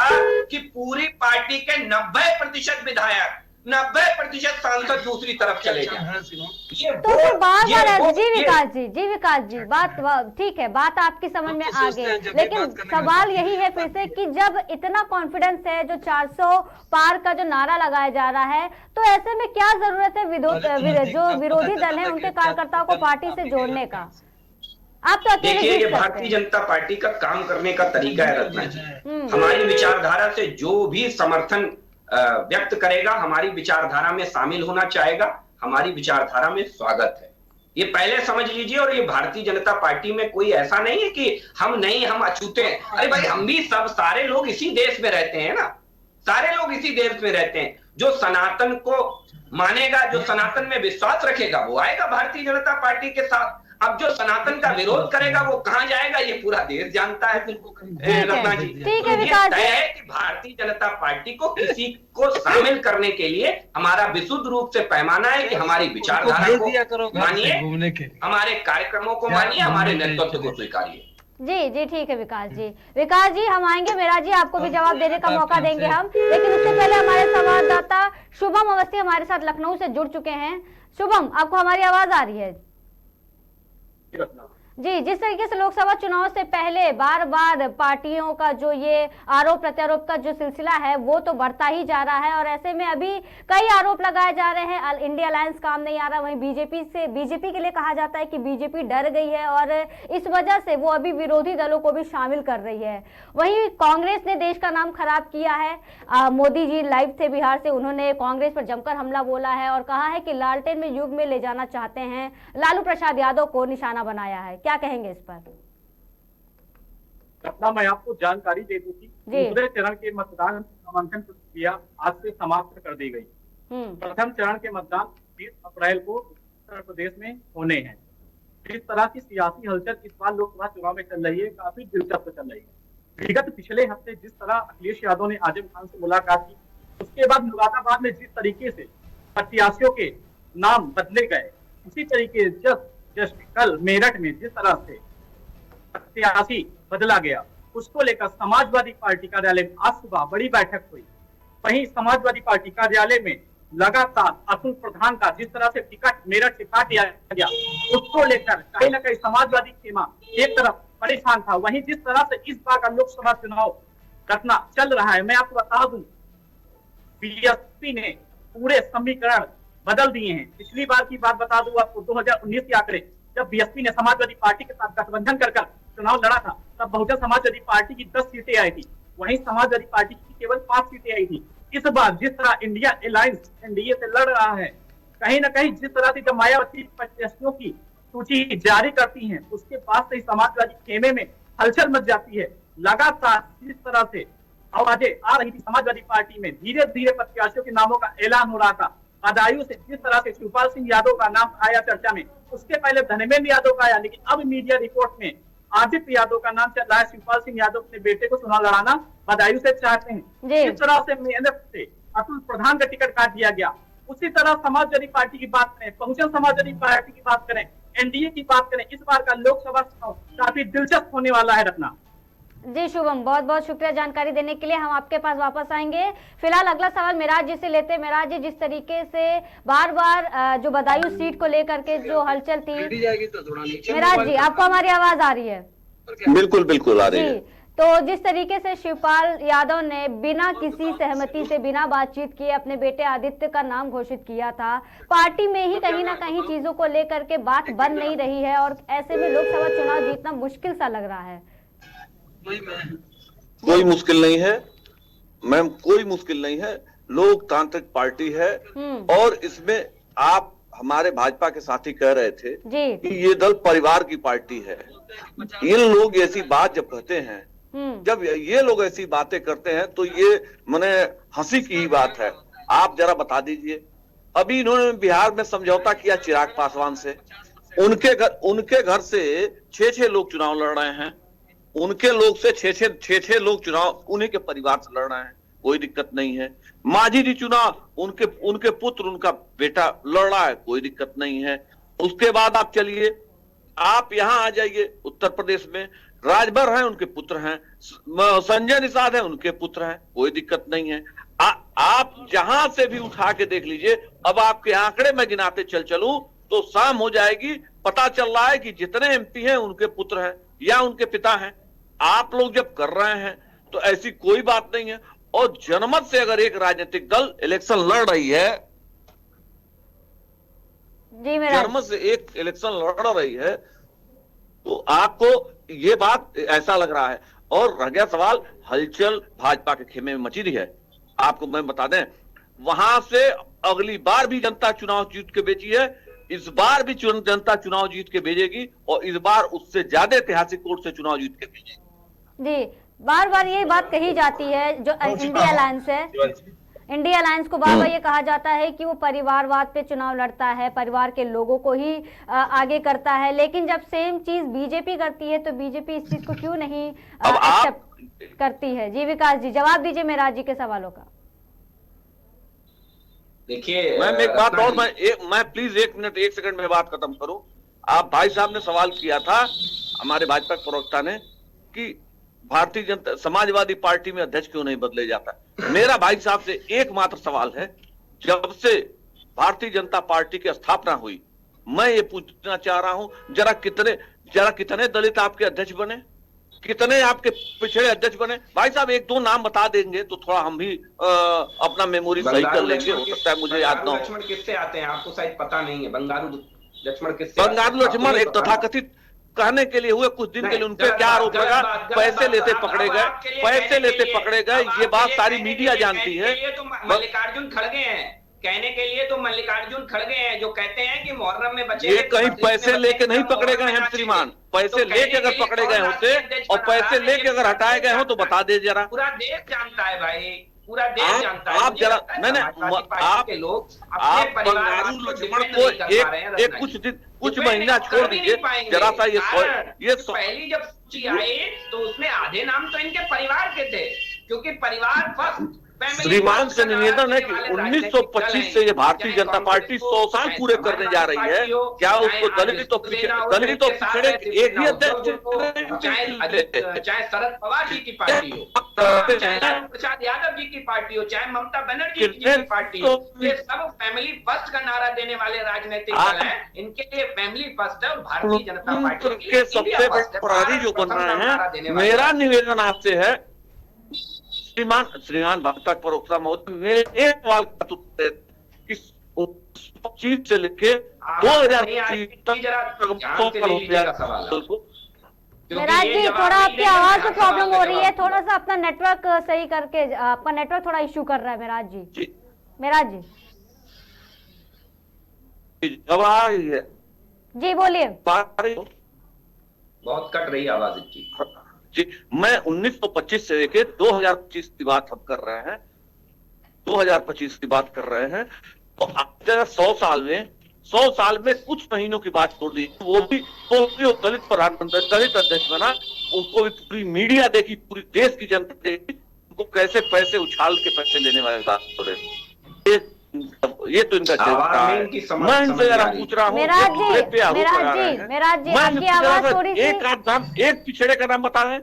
कि पूरी पार्टी के 90% विधायक, 90% सांसद दूसरी तरफ चले जाए। तो फिर बात जी विकास जी बात ठीक है, बात आपकी समझ में आ गई, लेकिन सवाल यही है फिर से कि जब इतना कॉन्फिडेंस है, जो 400 पार का जो नारा लगाया जा रहा है, तो ऐसे में क्या जरूरत है जो विरोधी दल है उनके कार्यकर्ताओं को पार्टी से जोड़ने का? आप तो देखिए, ये भारतीय जनता पार्टी का काम करने का तरीका है रत्ना जी। हमारी विचारधारा से जो भी समर्थन व्यक्त करेगा, हमारी विचारधारा में शामिल होना चाहेगा, हमारी विचारधारा में स्वागत है, ये पहले समझ लीजिए। और ये भारतीय जनता पार्टी में कोई ऐसा नहीं है कि हम अछूते हैं। अरे भाई, हम भी सारे लोग इसी देश में रहते हैं ना, सारे लोग इसी देश में रहते हैं। जो सनातन को मानेगा, जो सनातन में विश्वास रखेगा, वो आएगा भारतीय जनता पार्टी के साथ। अब जो सनातन का विरोध करेगा वो कहां जाएगा, ये पूरा देश जानता है रत्ना जी। ठीक है, ये तय है कि भारतीय जनता पार्टी को किसी को शामिल करने के लिए हमारा विशुद्ध रूप से पैमाना है कि हमारी विचारधारा को मानिए, हमारे कार्यक्रमों को मानिए, हमारे नेतृत्व को स्वीकारिए। जी ठीक है विकास जी हम आएंगे, मेरा जी आपको भी जवाब देने का मौका देंगे हम, लेकिन उससे पहले हमारे संवाददाता शुभम अवस्थी हमारे साथ लखनऊ से जुड़ चुके हैं। शुभम, आपको हमारी आवाज आ रही है? जी, जिस तरीके से लोकसभा चुनाव से पहले बार बार पार्टियों का जो ये आरोप प्रत्यारोप का जो सिलसिला है वो तो बढ़ता ही जा रहा है, और ऐसे में अभी कई आरोप लगाए जा रहे हैं, इंडिया अलायंस काम नहीं आ रहा। वहीं बीजेपी के लिए कहा जाता है कि बीजेपी डर गई है और इस वजह से वो अभी विरोधी दलों को भी शामिल कर रही है। वहीं कांग्रेस ने देश का नाम खराब किया है। मोदी जी लाइव थे बिहार से, उन्होंने कांग्रेस पर जमकर हमला बोला है और कहा है कि लालटेन में युग में ले जाना चाहते हैं, लालू प्रसाद यादव को निशाना बनाया है। क्या कहेंगे इस पर? घटना मैं आपको जानकारी दे दूं कि दूसरे चरण के मतदान नामांकन प्रक्रिया आज से समाप्त कर दी गई। प्रथम चरण के मतदान 20 अप्रैल को उत्तर प्रदेश में होने हैं। इस तरह की सियासी हलचल इस बार लोकसभा चुनाव में चल रही है, काफी दिलचस्प चल रही है। विगत पिछले हफ्ते जिस तरह अखिलेश यादव ने आजम खान से मुलाकात की, उसके बाद मुरादाबाद में जिस तरीके से प्रत्याशियों के नाम बदले गए, उसी तरीके जस्ट कल मेरठ में जिस तरह से प्रत्याशी बदला गया, उसको लेकर समाजवादी पार्टी कार्यालय में आज सुबह बड़ी बैठक हुई। वहीं समाजवादी पार्टी कार्यालय में लगातार अतुल प्रधान का जिस तरह से टिकट मेरठ से काट दिया गया, उसको लेकर कहीं ना कहीं समाजवादी खेमा एक तरफ परेशान था। वहीं जिस तरह से इस बार का लोकसभा चुनाव रखना चल रहा है, मैं आपको बता दूं, बीएसपी ने पूरे समीकरण बदल दिए हैं। पिछली बार की बात बता दूं आपको, 2019 के आंकड़े, जब बीएसपी ने समाजवादी पार्टी के साथ गठबंधन कर चुनाव लड़ा था, तब बहुजन समाजवादी पार्टी की 10 सीटें आई थी, वहीं समाजवादी पार्टी की केवल 5 सीटें आई थी। इस बार जिस तरह इंडिया अलायंस एनडीए से लड़ रहा है, कहीं ना कहीं जिस तरह से जब मायावती प्रत्याशियों की सूची जारी करती हैं, उसके बाद से समाजवादी खेमे में हलचल मच जाती है। लगातार जिस तरह से आवाजें आ रही थी समाजवादी पार्टी में, धीरे धीरे प्रत्याशियों के नामों का ऐलान हो रहा था। बदायूं से जिस तरह से शिवपाल सिंह यादव का नाम आया चर्चा में, उसके पहले धर्मेंद्र यादव का आया, लेकिन अब मीडिया रिपोर्ट में आदित्य यादव का नाम चल रहा है। शिवपाल सिंह यादव अपने बेटे को चुनाव लड़ाना बदायूं से चाहते हैं। जिस तरह से मेहनत से अतुल प्रधान का टिकट काट दिया गया, उसी तरह समाजवादी पार्टी की बात करें, बहुजन समाजवादी पार्टी की बात करें, एनडीए की बात करें, इस बार का लोकसभा चुनाव काफी दिलचस्प होने वाला है। रत्ना जी शुभम, बहुत बहुत शुक्रिया जानकारी देने के लिए। हम आपके पास वापस आएंगे। फिलहाल अगला सवाल मिराज जी से लेते हैं। मिराज जी, जिस तरीके से बार बार जो बदायूं सीट को लेकर के जो हलचल थी, मिराज जी आपको हमारी आवाज आ रही है? बिल्कुल बिल्कुल आ रही है। तो जिस तरीके से शिवपाल यादव ने बिना किसी सहमति से, बिना बातचीत किए अपने बेटे आदित्य का नाम घोषित किया था, पार्टी में ही कहीं ना कहीं चीजों को लेकर के बात बन नहीं रही है और ऐसे में लोकसभा चुनाव जीतना मुश्किल सा लग रहा है। कोई मुश्किल नहीं है मैम, कोई मुश्किल नहीं है। लोकतांत्रिक पार्टी है और इसमें आप हमारे भाजपा के साथी कह रहे थे कि ये दल परिवार की पार्टी है। इन लोग ऐसी बात जब कहते हैं, जब ये लोग ऐसी बातें करते हैं, तो ये माने हंसी की ही बात है। आप जरा बता दीजिए, अभी इन्होंने बिहार में समझौता किया चिराग पासवान से, उनके घर से 6-6 लोग चुनाव लड़ रहे हैं, उनके लोग से 6-6 लोग चुनाव उन्हीं के परिवार से लड़ रहे हैं, कोई दिक्कत नहीं है। मांझी जी चुनाव उनके पुत्र, उनका बेटा लड़ रहा है, कोई दिक्कत नहीं है। उसके बाद आप चलिए, आप यहां आ जाइए उत्तर प्रदेश में, राजभर हैं, उनके पुत्र हैं, संजय निषाद हैं, उनके पुत्र हैं, कोई दिक्कत नहीं है। आप जहां से भी उठा के देख लीजिए। अब आपके आंकड़े में गिनाते चलूं तो शाम हो जाएगी, पता चल रहा है कि जितने एमपी हैं उनके पुत्र हैं या उनके पिता हैं। आप लोग जब कर रहे हैं तो ऐसी कोई बात नहीं है। और जनमत से अगर एक राजनीतिक दल इलेक्शन लड़ रही है, जनमत से एक इलेक्शन लड़ रही है, तो आपको ये बात ऐसा लग रहा है। और रह गया सवाल, हलचल भाजपा के खेमे में मची रही है। आपको मैं बता दें, वहां से अगली बार भी जनता चुनाव जीत के बेची है, इस बार भी जनता चुनाव जीत के भेजेगी और इस बार उससे ज्यादा ऐतिहासिक वोट से चुनाव जीत के भेजेगी। जी, बार बार ये बात कही जाती है, जो इंडिया अलायंस है, इंडिया अलायंस को बार बार ये कहा जाता है कि वो परिवारवाद पे चुनाव लड़ता है, परिवार के लोगों को ही आगे करता है। लेकिन जब सेम चीज बीजेपी करती है तो बीजेपी इस चीज को क्यों नहीं एक्सेप्ट करती है? जी विकास जी, जवाब दीजिए मेराज जी के सवालों का। देखिए मैम, एक बात और, मैं प्लीज 1 मिनट 1 सेकंड में बात खत्म करूं। आप भाई साहब ने सवाल किया था, हमारे भाजपा प्रवक्ता ने, कि भारतीय जनता समाजवादी पार्टी में अध्यक्ष क्यों नहीं बदले जाता। मेरा भाई साहब से एकमात्र सवाल है, जब से भारतीय जनता पार्टी की स्थापना हुई, मैं ये पूछना चाह रहा हूं, जरा कितने दलित आपके अध्यक्ष बने, कितने आपके पिछड़े अध्यक्ष बने? भाई साहब 1-2 नाम बता देंगे तो थोड़ा हम भी अपना मेमोरी सही कर लेंगे। हो सकता है मुझे याद ना हो। लक्ष्मण किससे आते हैं आपको शायद पता नहीं है। बंगारू लक्ष्मण किससे? बंगारू लक्ष्मण एक तथाकथित कहने के लिए हुए, कुछ दिन के लिए उन पे क्या आरोप लगा, पैसे लेते पकड़े गए, ये बात सारी मीडिया जानती है। तो मल्लिकार्जुन खड़गे हैं, कहने के लिए तो मल्लिकार्जुन खड़गे हैं, जो कहते हैं कि मुहर्रम में बचे। ये कहीं पैसे लेके नहीं पकड़े गए हैं श्रीमान, पैसे लेके अगर पकड़े गए होते और पैसे लेके अगर हटाए गए हो तो बता दे जरा। पूरा देश जानता है भाई, पूरा देश जानता है। आप जरा, मैंने आप लोग बंगारू लक्ष्मण को एक कुछ महीना छोड़ दीजिए जरा सा। ये पहली जब सूची आई तो उसमें आधे नाम तो इनके परिवार के थे, क्योंकि परिवार फर्स्ट श्रीमान से निवेदन है कि 1925 से ये भारतीय जनता पार्टी 100 साल पूरे करने जा रही है, क्या उसको दलित तो पिछड़े एक ही अध्यक्ष, चाहे शरद पवार जी की पार्टी हो, चाहे लालू प्रसाद यादव जी की पार्टी हो, चाहे ममता बनर्जी जी की पार्टी हो, ये सब फैमिली फर्स्ट का नारा देने वाले राजनीतिक दल हैं। इनके लिए फैमिली फर्स्ट है और भारतीय जनता पार्टी के सबसे बड़े प्रहरी जो बन रहे हैं। मेरा निवेदन आपसे है श्रीमान भक्तक परोक्ता महोदय, मेरे एक सवाल का उत्तर इस 25 से लेके 2025 मेराज जी, थोड़ा आपकी आवाज में प्रॉब्लम हो रही है, थोड़ा सा अपना नेटवर्क सही करके, आपका नेटवर्क थोड़ा इश्यू कर रहा है मेराज जी। मेराज जी अब आ रही है जी, बोलिए। बहुत कट रही आवाज जी। मैं 1925 से लेके 2025 की बात हम कर रहे हैं, 2025 की बात कर रहे हैं। तो 100 साल में कुछ महीनों की बात छोड़ दी, वो भी दलित प्रधानमंत्री, दलित अध्यक्ष बना, उनको भी पूरी मीडिया देखी, पूरी देश की जनता देखी, उनको कैसे पैसे उछाल के पैसे लेने वाले बात हो रहे। ये तो इनका चलता है। मैं इनसे जरा पूछ रहा हूँ, मेराज जी आपकी आवाज थोड़ी सी, एक पिछड़े का नाम बता रहे हैं।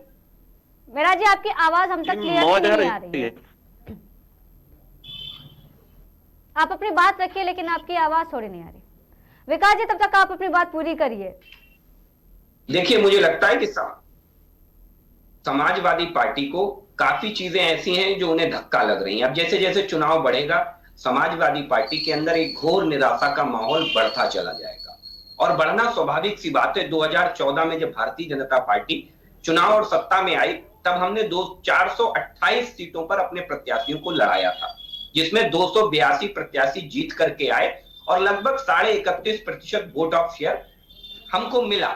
मेराज जी आपकी आवाज हम तक क्लियर नहीं आ रही है, आप अपनी बात रखिए, लेकिन आपकी आवाज थोड़ी नहीं आ रही। विकास जी, तब तक आप अपनी बात पूरी करिए। देखिए, मुझे लगता है कि समाजवादी पार्टी को काफी चीजें ऐसी हैं जो उन्हें धक्का लग रही हैं। अब जैसे जैसे चुनाव बढ़ेगा, समाजवादी पार्टी के अंदर एक घोर निराशा का माहौल बढ़ता चला जाएगा, और बढ़ना स्वाभाविक सी बात है। 2014 में जब भारतीय जनता पार्टी चुनाव और सत्ता में आई, तब हमने 428 सीटों पर अपने प्रत्याशियों को लड़ाया था, जिसमें 282 प्रत्याशी जीत करके आए और लगभग 31.5% वोट ऑफ शेयर हमको मिला।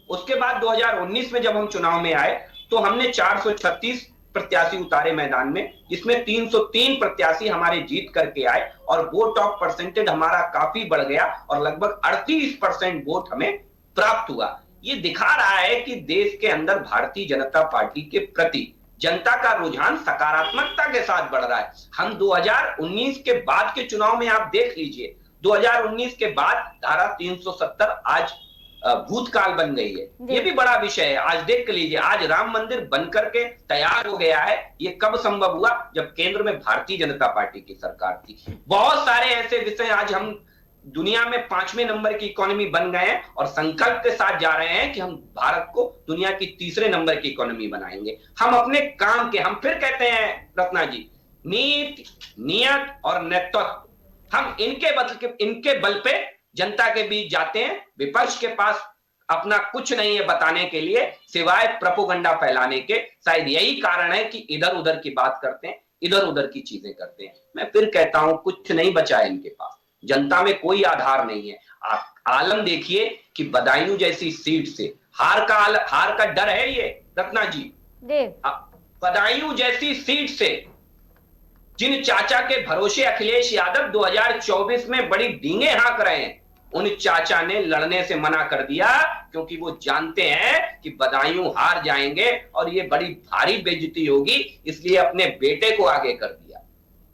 उसके बाद 2019 में जब हम चुनाव में आए, तो हमने 436 प्रत्याशी उतारे मैदान में, जिसमें 303 प्रत्याशी हमारे जीत करके आए और वोट ऑफ परसेंटेज हमारा काफी बढ़ गया और लगभग 38% वोट हमें प्राप्त हुआ। ये दिखा रहा है कि देश के अंदर भारतीय जनता पार्टी के प्रति जनता का रुझान सकारात्मकता के साथ बढ़ रहा है। हम 2019 के बाद के चुनाव में आप देख लीजिए, 2019 के बाद धारा 370 आज भूतकाल बन गई है। ये भी बड़ा विषय है। आज देख लीजिए, आज राम मंदिर बनकर के तैयार हो गया है। ये कब संभव हुआ? जब केंद्र में भारतीय जनता पार्टी की सरकार थी। बहुत सारे ऐसे विषय, आज हम दुनिया में 5वें नंबर की इकोनॉमी बन गए हैं और संकल्प के साथ जा रहे हैं कि हम भारत को दुनिया की 3रे नंबर की इकोनॉमी बनाएंगे। हम अपने काम के, हम फिर कहते हैं रत्ना जी, नीति, नियत और नेतृत्व, हम इनके बल पे जनता के बीच जाते हैं। विपक्ष के पास अपना कुछ नहीं है बताने के लिए, सिवाय प्रोपेगेंडा फैलाने के। शायद यही कारण है कि इधर उधर की बात करते हैं, इधर उधर की चीजें करते हैं। मैं फिर कहता हूं, कुछ नहीं बचा है इनके पास, जनता में कोई आधार नहीं है। आप आलम देखिए कि बदायूं जैसी सीट से हार का डर है ये रत्ना जी। बदायूं जैसी सीट से जिन चाचा के भरोसे अखिलेश यादव 2024 में बड़ी डींगे हाँक रहे हैं, उन चाचा ने लड़ने से मना कर दिया, क्योंकि वो जानते हैं कि बदायूं हार जाएंगे और ये बड़ी भारी बेइज्जती होगी। इसलिए अपने बेटे को आगे कर दिया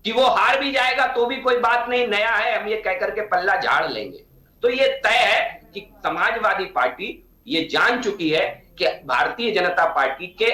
कि वो हार भी जाएगा तो भी कोई बात नहीं, नया है, हम ये कह करके पल्ला झाड़ लेंगे। तो ये तय है कि समाजवादी पार्टी ये जान चुकी है कि भारतीय जनता पार्टी के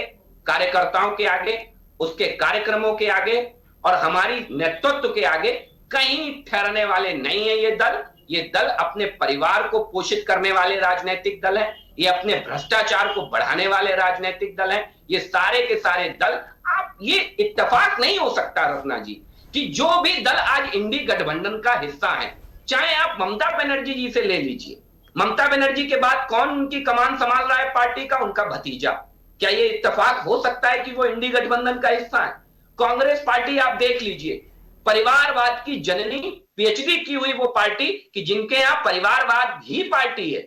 कार्यकर्ताओं के आगे, उसके कार्यक्रमों के आगे और हमारी नेतृत्व के आगे कहीं ठहरने वाले नहीं है ये दल। ये दल अपने परिवार को पोषित करने वाले राजनीतिक दल हैं। ये अपने भ्रष्टाचार को बढ़ाने वाले राजनीतिक दल हैं। ये सारे के सारे दल, आप ये इत्तेफाक नहीं हो सकता रत्ना जी कि जो भी दल आज इंडी गठबंधन का हिस्सा है, चाहे आप ममता बनर्जी जी से ले लीजिए, ममता बनर्जी के बाद कौन उनकी कमान संभाल रहा है पार्टी का? उनका भतीजा। क्या ये इत्तेफाक हो सकता है कि वो इंडी गठबंधन का हिस्सा है? कांग्रेस पार्टी आप देख लीजिए, परिवारवाद की जननी, पीएचडी की हुई वो पार्टी कि जिनके यहां परिवारवाद ही पार्टी है,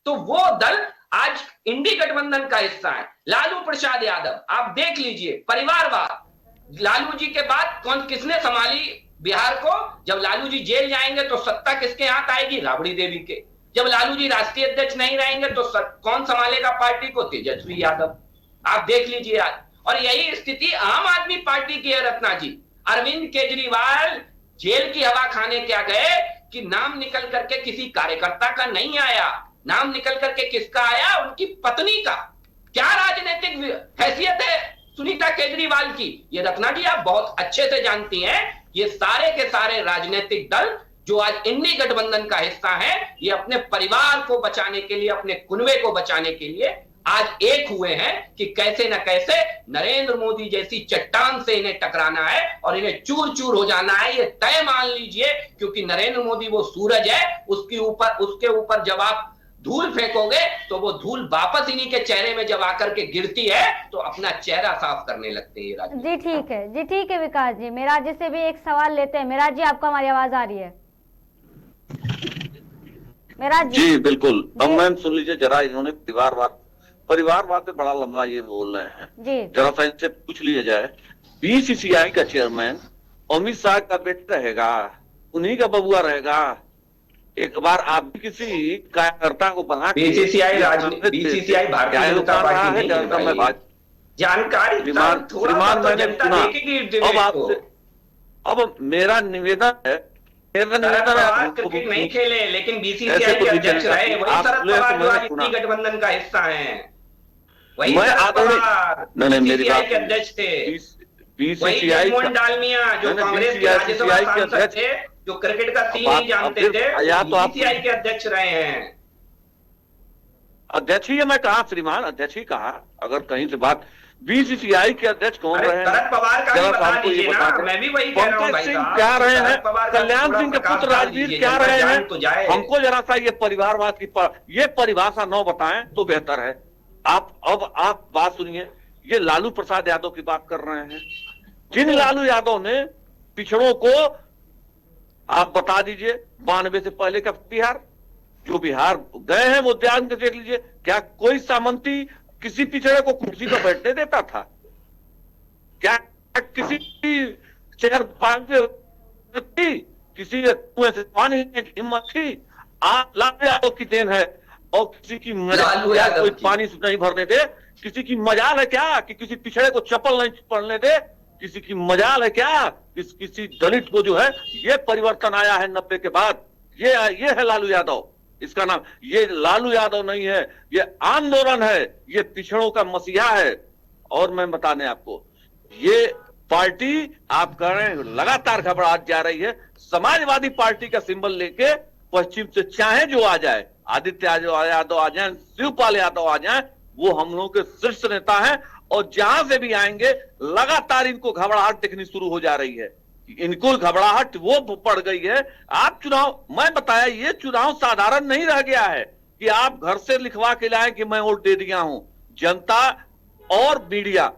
तो वो दल आज इंडी गठबंधन का हिस्सा है। लालू प्रसाद यादव आप देख लीजिए, परिवारवाद। लालू जी के बाद किसने संभाली बिहार को? जब लालू जी जेल जाएंगे तो सत्ता किसके हाथ आएगी? राबड़ी देवी के। जब लालू जी राष्ट्रीय अध्यक्ष नहीं रहेंगे तो कौन संभालेगा पार्टी को? तेजस्वी यादव। आप देख लीजिए आज। और यही स्थिति आम आदमी पार्टी की है रत्ना जी। अरविंद केजरीवाल जेल की हवा खाने क्या गए कि नाम निकल करके किसी कार्यकर्ता का नहीं आया, नाम निकल करके किसका आया? उनकी पत्नी का। क्या राजनीतिक हैसियत है सुनीता केजरीवाल की? ये रत्ना जी आप बहुत अच्छे से जानती हैं, ये सारे के सारे राजनीतिक दल जो आज इंडी गठबंधन का हिस्सा है, ये अपने परिवार को बचाने के लिए, अपने कुनबे को बचाने के लिए आज एक हुए हैं कि कैसे न कैसे नरेंद्र मोदी जैसी चट्टान से इन्हें टकराना है और इन्हें चूर चूर हो जाना है, ये तय मान लीजिए। क्योंकि नरेंद्र मोदी वो सूरज है, उसके ऊपर जब आप धूल फेंकोगे तो वो धूल वापस इन्हीं के चेहरे में जब आकर के गिरती है तो अपना चेहरा साफ करने लगते हैं। जी ठीक है, जी ठीक है विकास जी। मेराज जी से भी एक सवाल लेते हैं। मेराज जी, आपको हमारी आवाज आ रही है? मेराज जी बिल्कुल। अब मैम सुन लीजिए जरा, इन्होंने परिवारवाद पे बड़ा लंबा ये बोल रहे हैं जी। जरा सा इनसे पूछ लिया जाए, बीसीसीआई का चेयरमैन अमित शाह का बेटा रहेगा, उन्हीं का बबुआ रहेगा। एक बार आप भी किसी कार्यकर्ता को बना बीसीसीआई भारतीय जनता पार्टी नहीं है, जानकारी श्रीमान मैंने सुना। अब आपसे अब मेरा निवेदन है, क्रिकेट नहीं खेले लेकिन बीसीसीआई के अध्यक्ष रहे, वही शरद पवार जो आज इंडी गठबंधन का हिस्सा हैं, वही शरद पवार बीसीसीआई के अध्यक्ष थे, वही जगमोहन डालमिया जो कांग्रेस के राज्यसभा सांसद थे, जो क्रिकेट का सीन नहीं जानते थे, बीसीसीआई के अध्यक्ष रहे हैं। अध्यक्ष ही मैं कहा श्रीमान, अध्यक्ष ही कहा। अगर कहीं से बात बीसीसीआई के अध्यक्ष कौन रहे हैं? शरद पवार का भी बता दीजिए ना, मैं भी वही कह रहा हूं भाई साहब। क्या रहे हैं? कल्याण सिंह के पुत्र राजवीर क्या रहे हैं? हमको जरा सा ये परिवारवाद की ये परिभाषा न बताएं तो बेहतर है। आप बात सुनिए, ये लालू प्रसाद यादव की बात कर रहे हैं। जिन लालू यादव ने पिछड़ों को, आप बता दीजिए 92 से पहले का बिहार, जो बिहार गए हैं वो ध्यान से देख लीजिए, क्या कोई सामंती किसी पिछड़े को कुर्सी पर बैठने देता था? क्या किसी चेयर किसी कुएं से पानी हिम्मत थी? आप लालू यादव की देन है। और किसी की मजाल कोई पानी नहीं भरने दे? किसी की मजाल है क्या कि किसी पिछड़े को चप्पल नहीं पहनने दे? किसी की मजाल है क्या किसी दलित को जो है? ये परिवर्तन आया है 90 के बाद, ये है लालू यादव। इसका नाम, ये लालू यादव नहीं है, ये आंदोलन है, ये पिछड़ों का मसीहा है। और मैं बताने आपको, ये पार्टी आप कह रहे हैं लगातार घबराहट जा रही है। समाजवादी पार्टी का सिंबल लेके पश्चिम से चाहे जो आ जाए, आदित्य यादव आ जाए, शिवपाल यादव आ जाए, वो हम लोगों के शीर्ष नेता हैं। और जहां से भी आएंगे लगातार इनको घबराहट दिखनी शुरू हो जा रही है। इनको घबराहट वो पड़ गई है। आप चुनाव, मैं बताया, ये चुनाव साधारण नहीं रह गया है कि आप घर से लिखवा के लाएं कि मैं वोट दे दिया हूं। जनता और मीडिया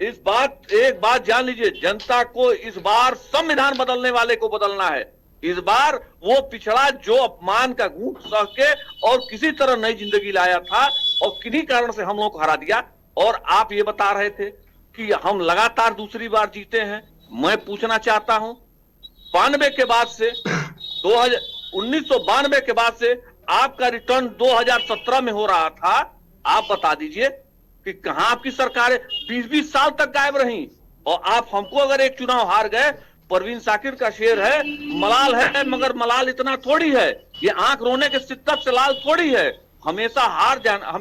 एक बात जान लीजिए, जनता को इस बार संविधान बदलने वाले को बदलना है। इस बार वो पिछड़ा जो अपमान का घूंट सह के और किसी तरह नई जिंदगी लाया था और किन्हीं कारण से हम लोगों को हरा दिया। और आप ये बता रहे थे कि हम लगातार दूसरी बार जीते हैं। मैं पूछना चाहता हूं, 92 के बाद से 1992 के बाद से आपका रिटर्न 2017 में हो रहा था। आप बता दीजिए कि कहां आपकी सरकारें 20-20 साल तक गायब रहीं। और आप हमको अगर एक चुनाव हार गए, परवीन शाकिर का शेर है, मलाल है मगर मलाल इतना थोड़ी है, ये आंख रोने के शिद्दत से लाल थोड़ी है। हमेशा हार जाना,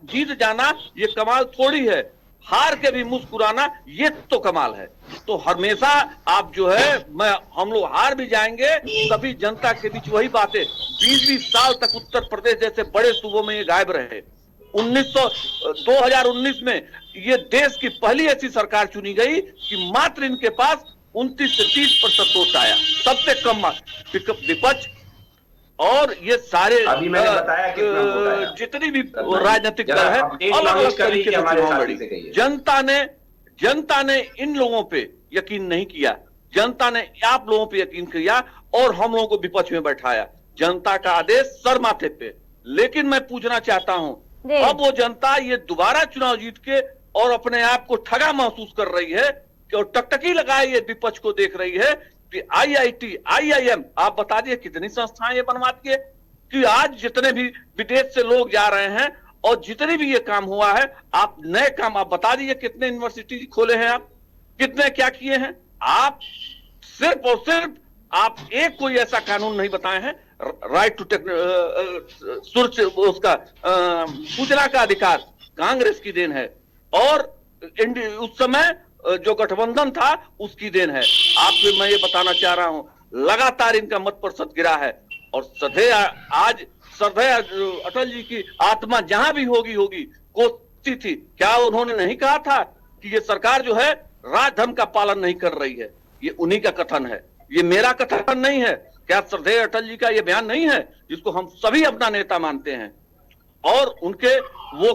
जीत जाना ये कमाल थोड़ी है, हार के भी मुस्कुराना ये तो कमाल है। तो हमेशा आप जो है, हम लोग हार भी जाएंगे तभी जनता के बीच वही बातें। 20-20 साल तक उत्तर प्रदेश जैसे बड़े सूबों में ये गायब रहे। 2019 में ये देश की पहली ऐसी सरकार चुनी गई कि मात्र इनके पास 29 से 30% वोट आया, सबसे कम विपक्ष। और ये सारे अभी मैंने बताया कि जितनी भी राजनीतिक दल है अलग अलग तरीके से चुनाव लड़ी। जनता ने इन लोगों पे यकीन नहीं किया, जनता ने आप लोगों पे यकीन किया और हम लोगों को विपक्ष में बैठाया। जनता का आदेश सर माथे पे। लेकिन मैं पूछना चाहता हूं, अब वो जनता ये दोबारा चुनाव जीत के और अपने आप को ठगा महसूस कर रही है और टकटकी लगाए ये विपक्ष को देख रही है कि IIT, IIM, आप बता दिए कितनी संस्थाएं ये बनवा दिए कि आज जितने भी विदेश से लोग जा रहे हैं और जितने भी ये काम हुआ है, आप नए काम आप बता दीजिए, कितने यूनिवर्सिटी खोले हैं आप, कितने क्या किए हैं? आप सिर्फ और सिर्फ आप एक कोई ऐसा कानून नहीं बताए हैं, राइट टू उसका सूचना का अधिकार कांग्रेस की देन है, और उस समय जो गठबंधन था उसकी देन है। आपसे मैं ये बताना चाह रहा हूं, लगातार इनका मत प्रतिशत गिरा है, और श्रद्धेय अटल जी की आत्मा जहां भी होगी कोसती थी। क्या उन्होंने नहीं कहा था कि ये सरकार जो है राजधर्म का पालन नहीं कर रही है? ये उन्हीं का कथन है, ये मेरा कथन नहीं है। क्या श्रद्धेय अटल जी का ये बयान नहीं है, जिसको हम सभी अपना नेता मानते हैं? और उनके वो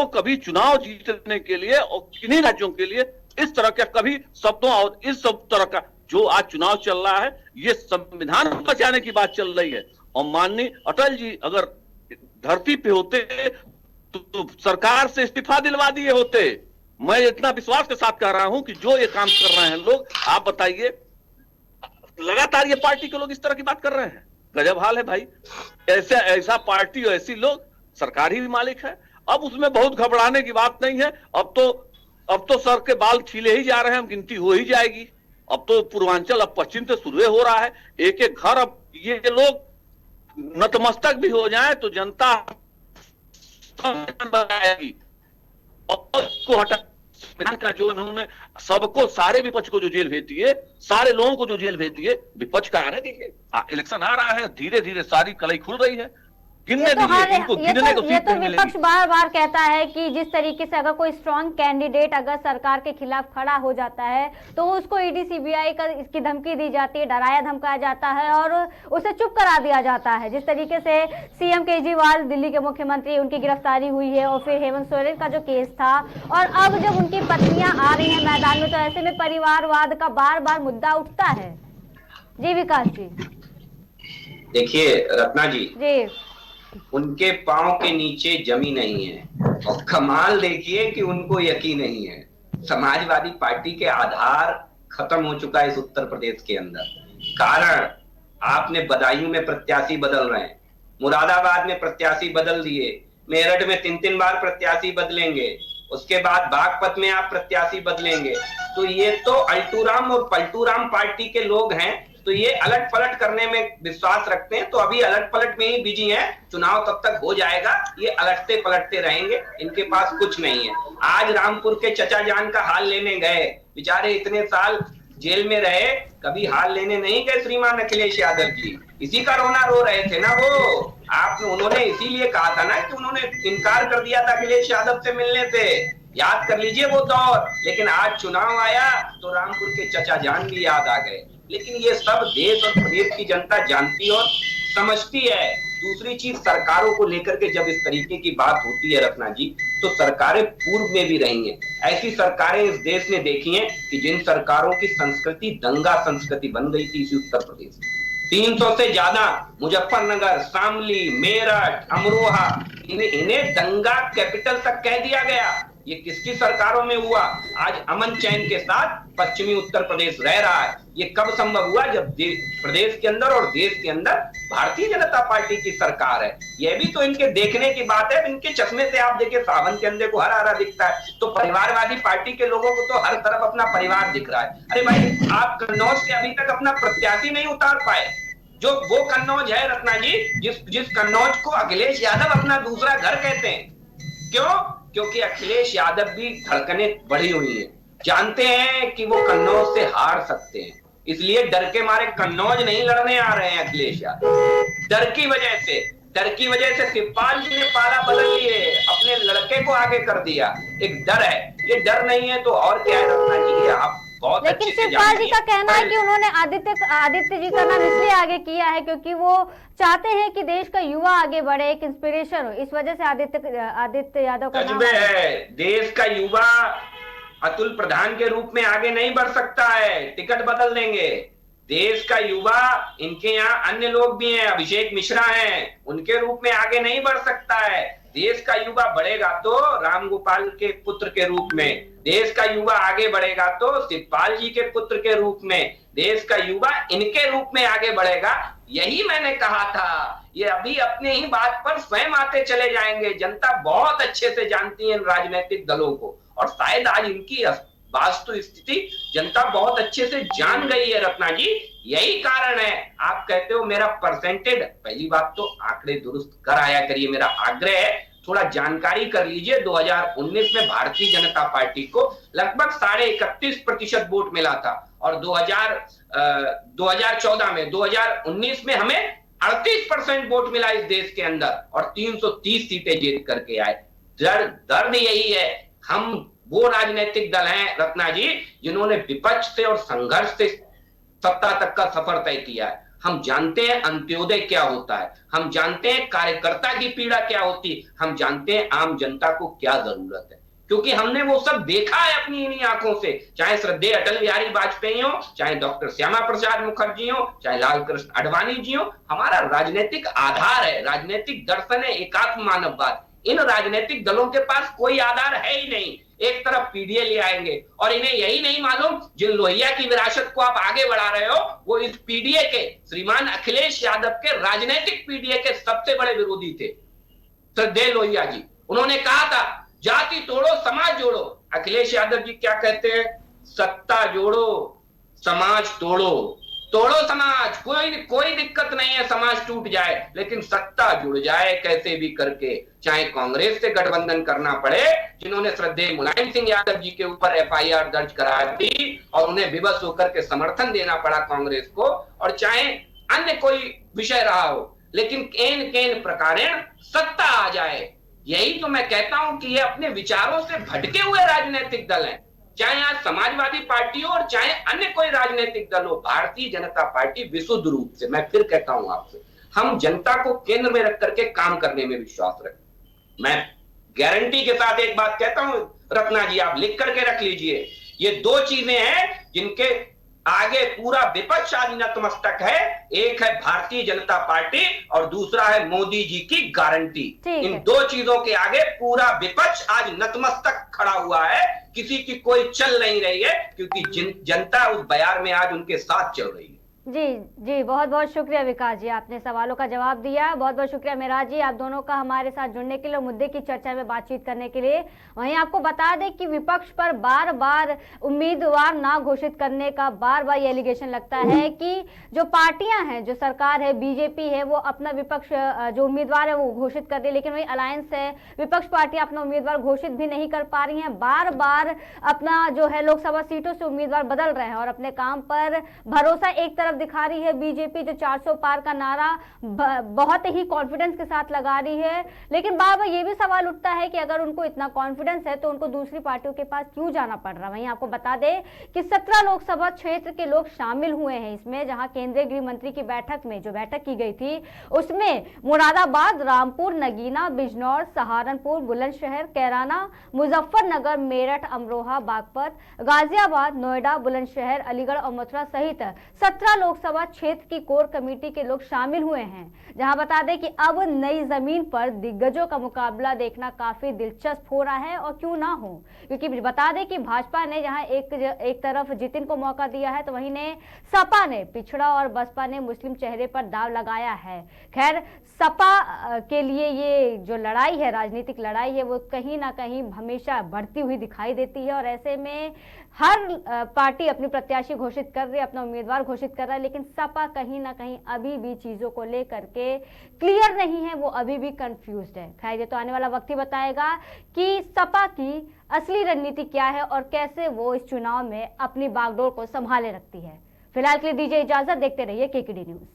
कभी चुनाव जीतने के लिए और किन्हीं राज्यों के लिए इस तरह के कभी शब्दों और इस सब तरह का जो आज चुनाव चल रहा है, ये संविधान बचाने की बात चल रही है। और माननीय अटल जी अगर धरती पे होते तो सरकार से इस्तीफा दिलवा दिए होते। मैं इतना विश्वास के साथ कह रहा हूं कि जो ये काम कर रहे हैं लोग, आप बताइए, लगातार ये पार्टी के लोग इस तरह की बात कर रहे हैं। गजब हाल है भाई। ऐसा पार्टी और ऐसी लोग, सरकार ही मालिक है। अब उसमें बहुत घबराने की बात नहीं है। अब तो सर के बाल छीले ही जा रहे हैं, गिनती हो ही जाएगी। अब तो पूर्वांचल, अब पश्चिम से शुरू हो रहा है। एक एक घर, अब ये लोग नतमस्तक भी हो जाए तो जनता बनाएगी। और को हटा का जो उन्होंने सबको, सारे विपक्ष को जो जेल भेज दिए, सारे लोगों को जो जेल भेज दिए, विपक्ष का आने दीजिए। इलेक्शन आ रहा है, धीरे धीरे सारी कलई खुल रही है। ये तो विपक्ष बार बार कहता है कि जिस तरीके से अगर कोई स्ट्रांग कैंडिडेट अगर सरकार के खिलाफ खड़ा हो जाता है तो उसको ईडी सीबीआई का इसकी धमकी दी जाती है, डराया धमकाया जाता है और उसे चुप करा दिया जाता है। जिस तरीके से सीएम केजरीवाल, दिल्ली के मुख्यमंत्री, उनकी गिरफ्तारी हुई है, और फिर हेमंत सोरेन का जो केस था, और अब जब उनकी पत्नियां आ रही है मैदान में, तो ऐसे में परिवारवाद का बार बार मुद्दा उठता है। जी विकास जी। देखिए रत्ना जी, उनके पांव के नीचे जमी नहीं है, और कमाल देखिए कि उनको यकीन नहीं है। समाजवादी पार्टी के आधार खत्म हो चुका है इस उत्तर प्रदेश के अंदर। कारण, आपने बदायूं में प्रत्याशी बदल रहे हैं, मुरादाबाद में प्रत्याशी बदल दिए, मेरठ में 3-3 बार प्रत्याशी बदलेंगे, उसके बाद बागपत में आप प्रत्याशी बदलेंगे। तो ये तो अल्टूराम और पलटूराम पार्टी के लोग हैं, तो ये अलट पलट करने में विश्वास रखते हैं। तो अभी अलट पलट में ही बिजी हैं, चुनाव तब तक हो जाएगा, ये अलटते पलटते रहेंगे, इनके पास कुछ नहीं है। आज रामपुर के चचा जान का हाल लेने गए, बेचारे इतने साल जेल में रहे, कभी हाल लेने नहीं गए श्रीमान अखिलेश यादव जी। इसी का रोना रो रहे थे ना वो। उन्होंने इसीलिए कहा था ना कि उन्होंने इनकार कर दिया था अखिलेश यादव से मिलने से, याद कर लीजिए वो दौर। लेकिन आज चुनाव आया तो रामपुर के चचा जान भी याद आ गए। लेकिन ये सब देश और प्रदेश की जनता जानती और समझती है। दूसरी चीज, सरकारों को लेकर के जब इस तरीके की बात होती है रत्ना जी, तो सरकारें पूर्व में भी रही हैं। ऐसी सरकारें इस देश में देखी हैं कि जिन सरकारों की संस्कृति दंगा संस्कृति बन गई थी इसी उत्तर प्रदेश में। 300 से ज्यादा मुजफ्फरनगर, शामली, मेरठ, अमरोहा, इन्हें दंगा कैपिटल तक कह दिया गया। ये किसकी सरकारों में हुआ? आज अमन चैन के साथ पश्चिमी उत्तर प्रदेश रह रहा है। ये कब संभव हुआ? जब प्रदेश के अंदर और देश के अंदर भारतीय जनता पार्टी की सरकार है। यह भी तो इनके देखने की बात है। इनके चश्मे से आप देखिए, सावन के अंदर को हरा हरा दिखता है, तो परिवारवादी पार्टी के लोगों को तो हर तरफ अपना परिवार दिख रहा है। अरे भाई, आप कन्नौज से अभी तक अपना प्रत्याशी नहीं उतार पाए, जो वो कन्नौज है रत्ना जी, जिस कन्नौज को अखिलेश यादव अपना दूसरा घर कहते हैं। क्यों? क्योंकि अखिलेश यादव भी धड़कने बढ़ी हुई है, जानते हैं कि वो कन्नौज से हार सकते हैं, इसलिए डर के मारे कन्नौज नहीं लड़ने आ रहे हैं अखिलेश यादव। डर की वजह से शिवपाल जी ने पाला बदल लिए, अपने लड़के को आगे कर दिया। एक डर है, ये डर नहीं है तो और क्या है रत्ना जी? आप बहुत लेकिन शिवपाल जी का कहना है कि उन्होंने आदित्य जी का नाम इसलिए आगे किया है क्योंकि वो चाहते हैं कि देश का युवा आगे बढ़े, एक इंस्पिरेशन हो, इस वजह से आदित्य यादव का नाम है। देश का युवा अतुल प्रधान के रूप में आगे नहीं बढ़ सकता है, टिकट बदल देंगे। देश का युवा, इनके यहाँ अन्य लोग भी हैं, अभिषेक मिश्रा हैं, उनके रूप में आगे नहीं बढ़ सकता है। देश का युवा बढ़ेगा तो रामगोपाल के पुत्र के रूप में, देश का युवा आगे बढ़ेगा तो शिवपाल जी के पुत्र के रूप में, देश का युवा इनके रूप में आगे बढ़ेगा। यही मैंने कहा था। ये अभी अपने ही बात पर स्वयं आते चले जाएंगे। जनता बहुत अच्छे से जानती है इन राजनीतिक दलों को, और शायद आज इनकी वास्तु स्थिति जनता बहुत अच्छे से जान गई है रत्ना जी। यही कारण है, आप कहते हो मेरा परसेंटेज, पहली बात तो आंकड़े दुरुस्त कर आया करिए, मेरा आग्रह है, थोड़ा जानकारी कर लीजिए। 2019 में भारतीय जनता पार्टी को लगभग 31.5% वोट मिला था और 2019 में हमें 38% वोट मिला इस देश के अंदर और 330 सीटें जीत करके आए। दर्द यही है, हम वो राजनीतिक दल हैं रत्ना जी जिन्होंने विपक्ष से और संघर्ष से सत्ता तक का सफर तय किया है। हम जानते हैं अंत्योदय क्या होता है, हम जानते हैं कार्यकर्ता की पीड़ा क्या होती है, हम जानते हैं आम जनता को क्या जरूरत है, क्योंकि हमने वो सब देखा है अपनी इन्हीं आंखों से। चाहे श्रद्धेय अटल बिहारी वाजपेयी हो, चाहे डॉक्टर श्यामा प्रसाद मुखर्जी हो, चाहे लाल कृष्ण आडवाणी जी हो। हमारा राजनीतिक आधार है, राजनीतिक दर्शन है एकात्म मानववाद। इन राजनीतिक दलों के पास कोई आधार है ही नहीं। एक तरफ पीडीए ले आएंगे और इन्हें यही नहीं मालूम जिन लोहिया की विरासत को आप आगे बढ़ा रहे हो वो इस पीडीए के श्रीमान अखिलेश यादव के राजनीतिक पीडीए के सबसे बड़े विरोधी थे, श्रद्धेय लोहिया जी। उन्होंने कहा था जाति तोड़ो समाज जोड़ो। अखिलेश यादव जी क्या कहते हैं? सत्ता जोड़ो समाज तोड़ो। तोड़ो समाज, कोई दिक्कत नहीं है समाज टूट जाए, लेकिन सत्ता जुड़ जाए कैसे भी करके, चाहे कांग्रेस से गठबंधन करना पड़े, जिन्होंने श्रद्धेय मुलायम सिंह यादव जी के ऊपर एफआईआर दर्ज करा दी और उन्हें विवश होकर के समर्थन देना पड़ा कांग्रेस को, और चाहे अन्य कोई विषय रहा हो, लेकिन केन प्रकारेण सत्ता आ जाए। यही तो मैं कहता हूं कि ये अपने विचारों से भटके हुए राजनीतिक दल हैं, चाहे आज समाजवादी पार्टी हो और चाहे अन्य कोई राजनीतिक दल हो। भारतीय जनता पार्टी विशुद्ध रूप से, मैं फिर कहता हूं आपसे, हम जनता को केंद्र में रख करके काम करने में विश्वास रखते। मैं गारंटी के साथ एक बात कहता हूं रत्ना जी, आप लिख करके रख लीजिए, ये दो चीजें हैं जिनके आगे पूरा विपक्ष आज नतमस्तक है। एक है भारतीय जनता पार्टी और दूसरा है मोदी जी की गारंटी। इन दो चीजों के आगे पूरा विपक्ष आज नतमस्तक खड़ा हुआ है, किसी की कोई चल नहीं रही है, क्योंकि जनता उस बयार में आज उनके साथ चल रही है। जी बहुत बहुत शुक्रिया विकास जी, आपने सवालों का जवाब दिया। बहुत बहुत शुक्रिया मेराज जी, आप दोनों का हमारे साथ जुड़ने के लिए, मुद्दे की चर्चा में बातचीत करने के लिए। वहीं आपको बता दें कि विपक्ष पर बार बार उम्मीदवार ना घोषित करने का बार बार ये एलिगेशन लगता है कि जो पार्टियां हैं, जो सरकार है, बीजेपी है, वो अपना विपक्ष जो उम्मीदवार है वो घोषित कर रही है, लेकिन वही अलायंस है, विपक्ष पार्टियां अपना उम्मीदवार घोषित भी नहीं कर पा रही हैं। बार बार अपना जो है लोकसभा सीटों से उम्मीदवार बदल रहे हैं और अपने काम पर भरोसा एक तरफ दिखा रही है बीजेपी, जो 400 पार का नारा बहुत ही कॉन्फिडेंस के साथ लगा रही है। लेकिन बार बार ये भी सवाल उठता है कि अगर उनको इतना कॉन्फिडेंस है तो उनको दूसरी पार्टियों के पास क्यों जाना पड़ रहा है। वहीं आपको बता दें कि 17 लोकसभा क्षेत्र के लोग शामिल हुए हैं इसमें, जहां केंद्रीय गृह मंत्री की बैठक में जो बैठक की गई थी उसमें मुरादाबाद, रामपुर, नगीना, बिजनौर, सहारनपुर, बुलंदशहर, कैराना, मुजफ्फरनगर, मेरठ, अमरोहा, बागपत, गाजियाबाद, नोएडा, बुलंदशहर, अलीगढ़ और मथुरा सहित 17 लोकसभा क्षेत्र की कोर कमेटी के लोग शामिल हुए हैं। जहां बता दें कि अब नई जमीन पर दिग्गजों का मुकाबला देखना काफी दिलचस्प हो रहा है, और क्यों ना हो, क्योंकि बता दें कि भाजपा ने जहां एक तरफ जितिन को मौका दिया है तो वहीं ने सपा ने पिछड़ा और बसपा ने मुस्लिम चेहरे पर दाव लगाया है। खैर, सपा के लिए ये जो लड़ाई है, राजनीतिक लड़ाई है, वो कहीं ना कहीं हमेशा बढ़ती हुई दिखाई देती है, और ऐसे में हर पार्टी अपनी प्रत्याशी घोषित कर रही है, अपना उम्मीदवार घोषित कर रहा है, लेकिन सपा कहीं ना कहीं अभी भी चीजों को लेकर के क्लियर नहीं है, वो अभी भी कंफ्यूज्ड है। खैर, ये तो आने वाला वक्त ही बताएगा कि सपा की असली रणनीति क्या है और कैसे वो इस चुनाव में अपनी बागडोर को संभाले रखती है। फिलहाल के लिए दीजिए इजाजत, देखते रहिए केकेडी न्यूज।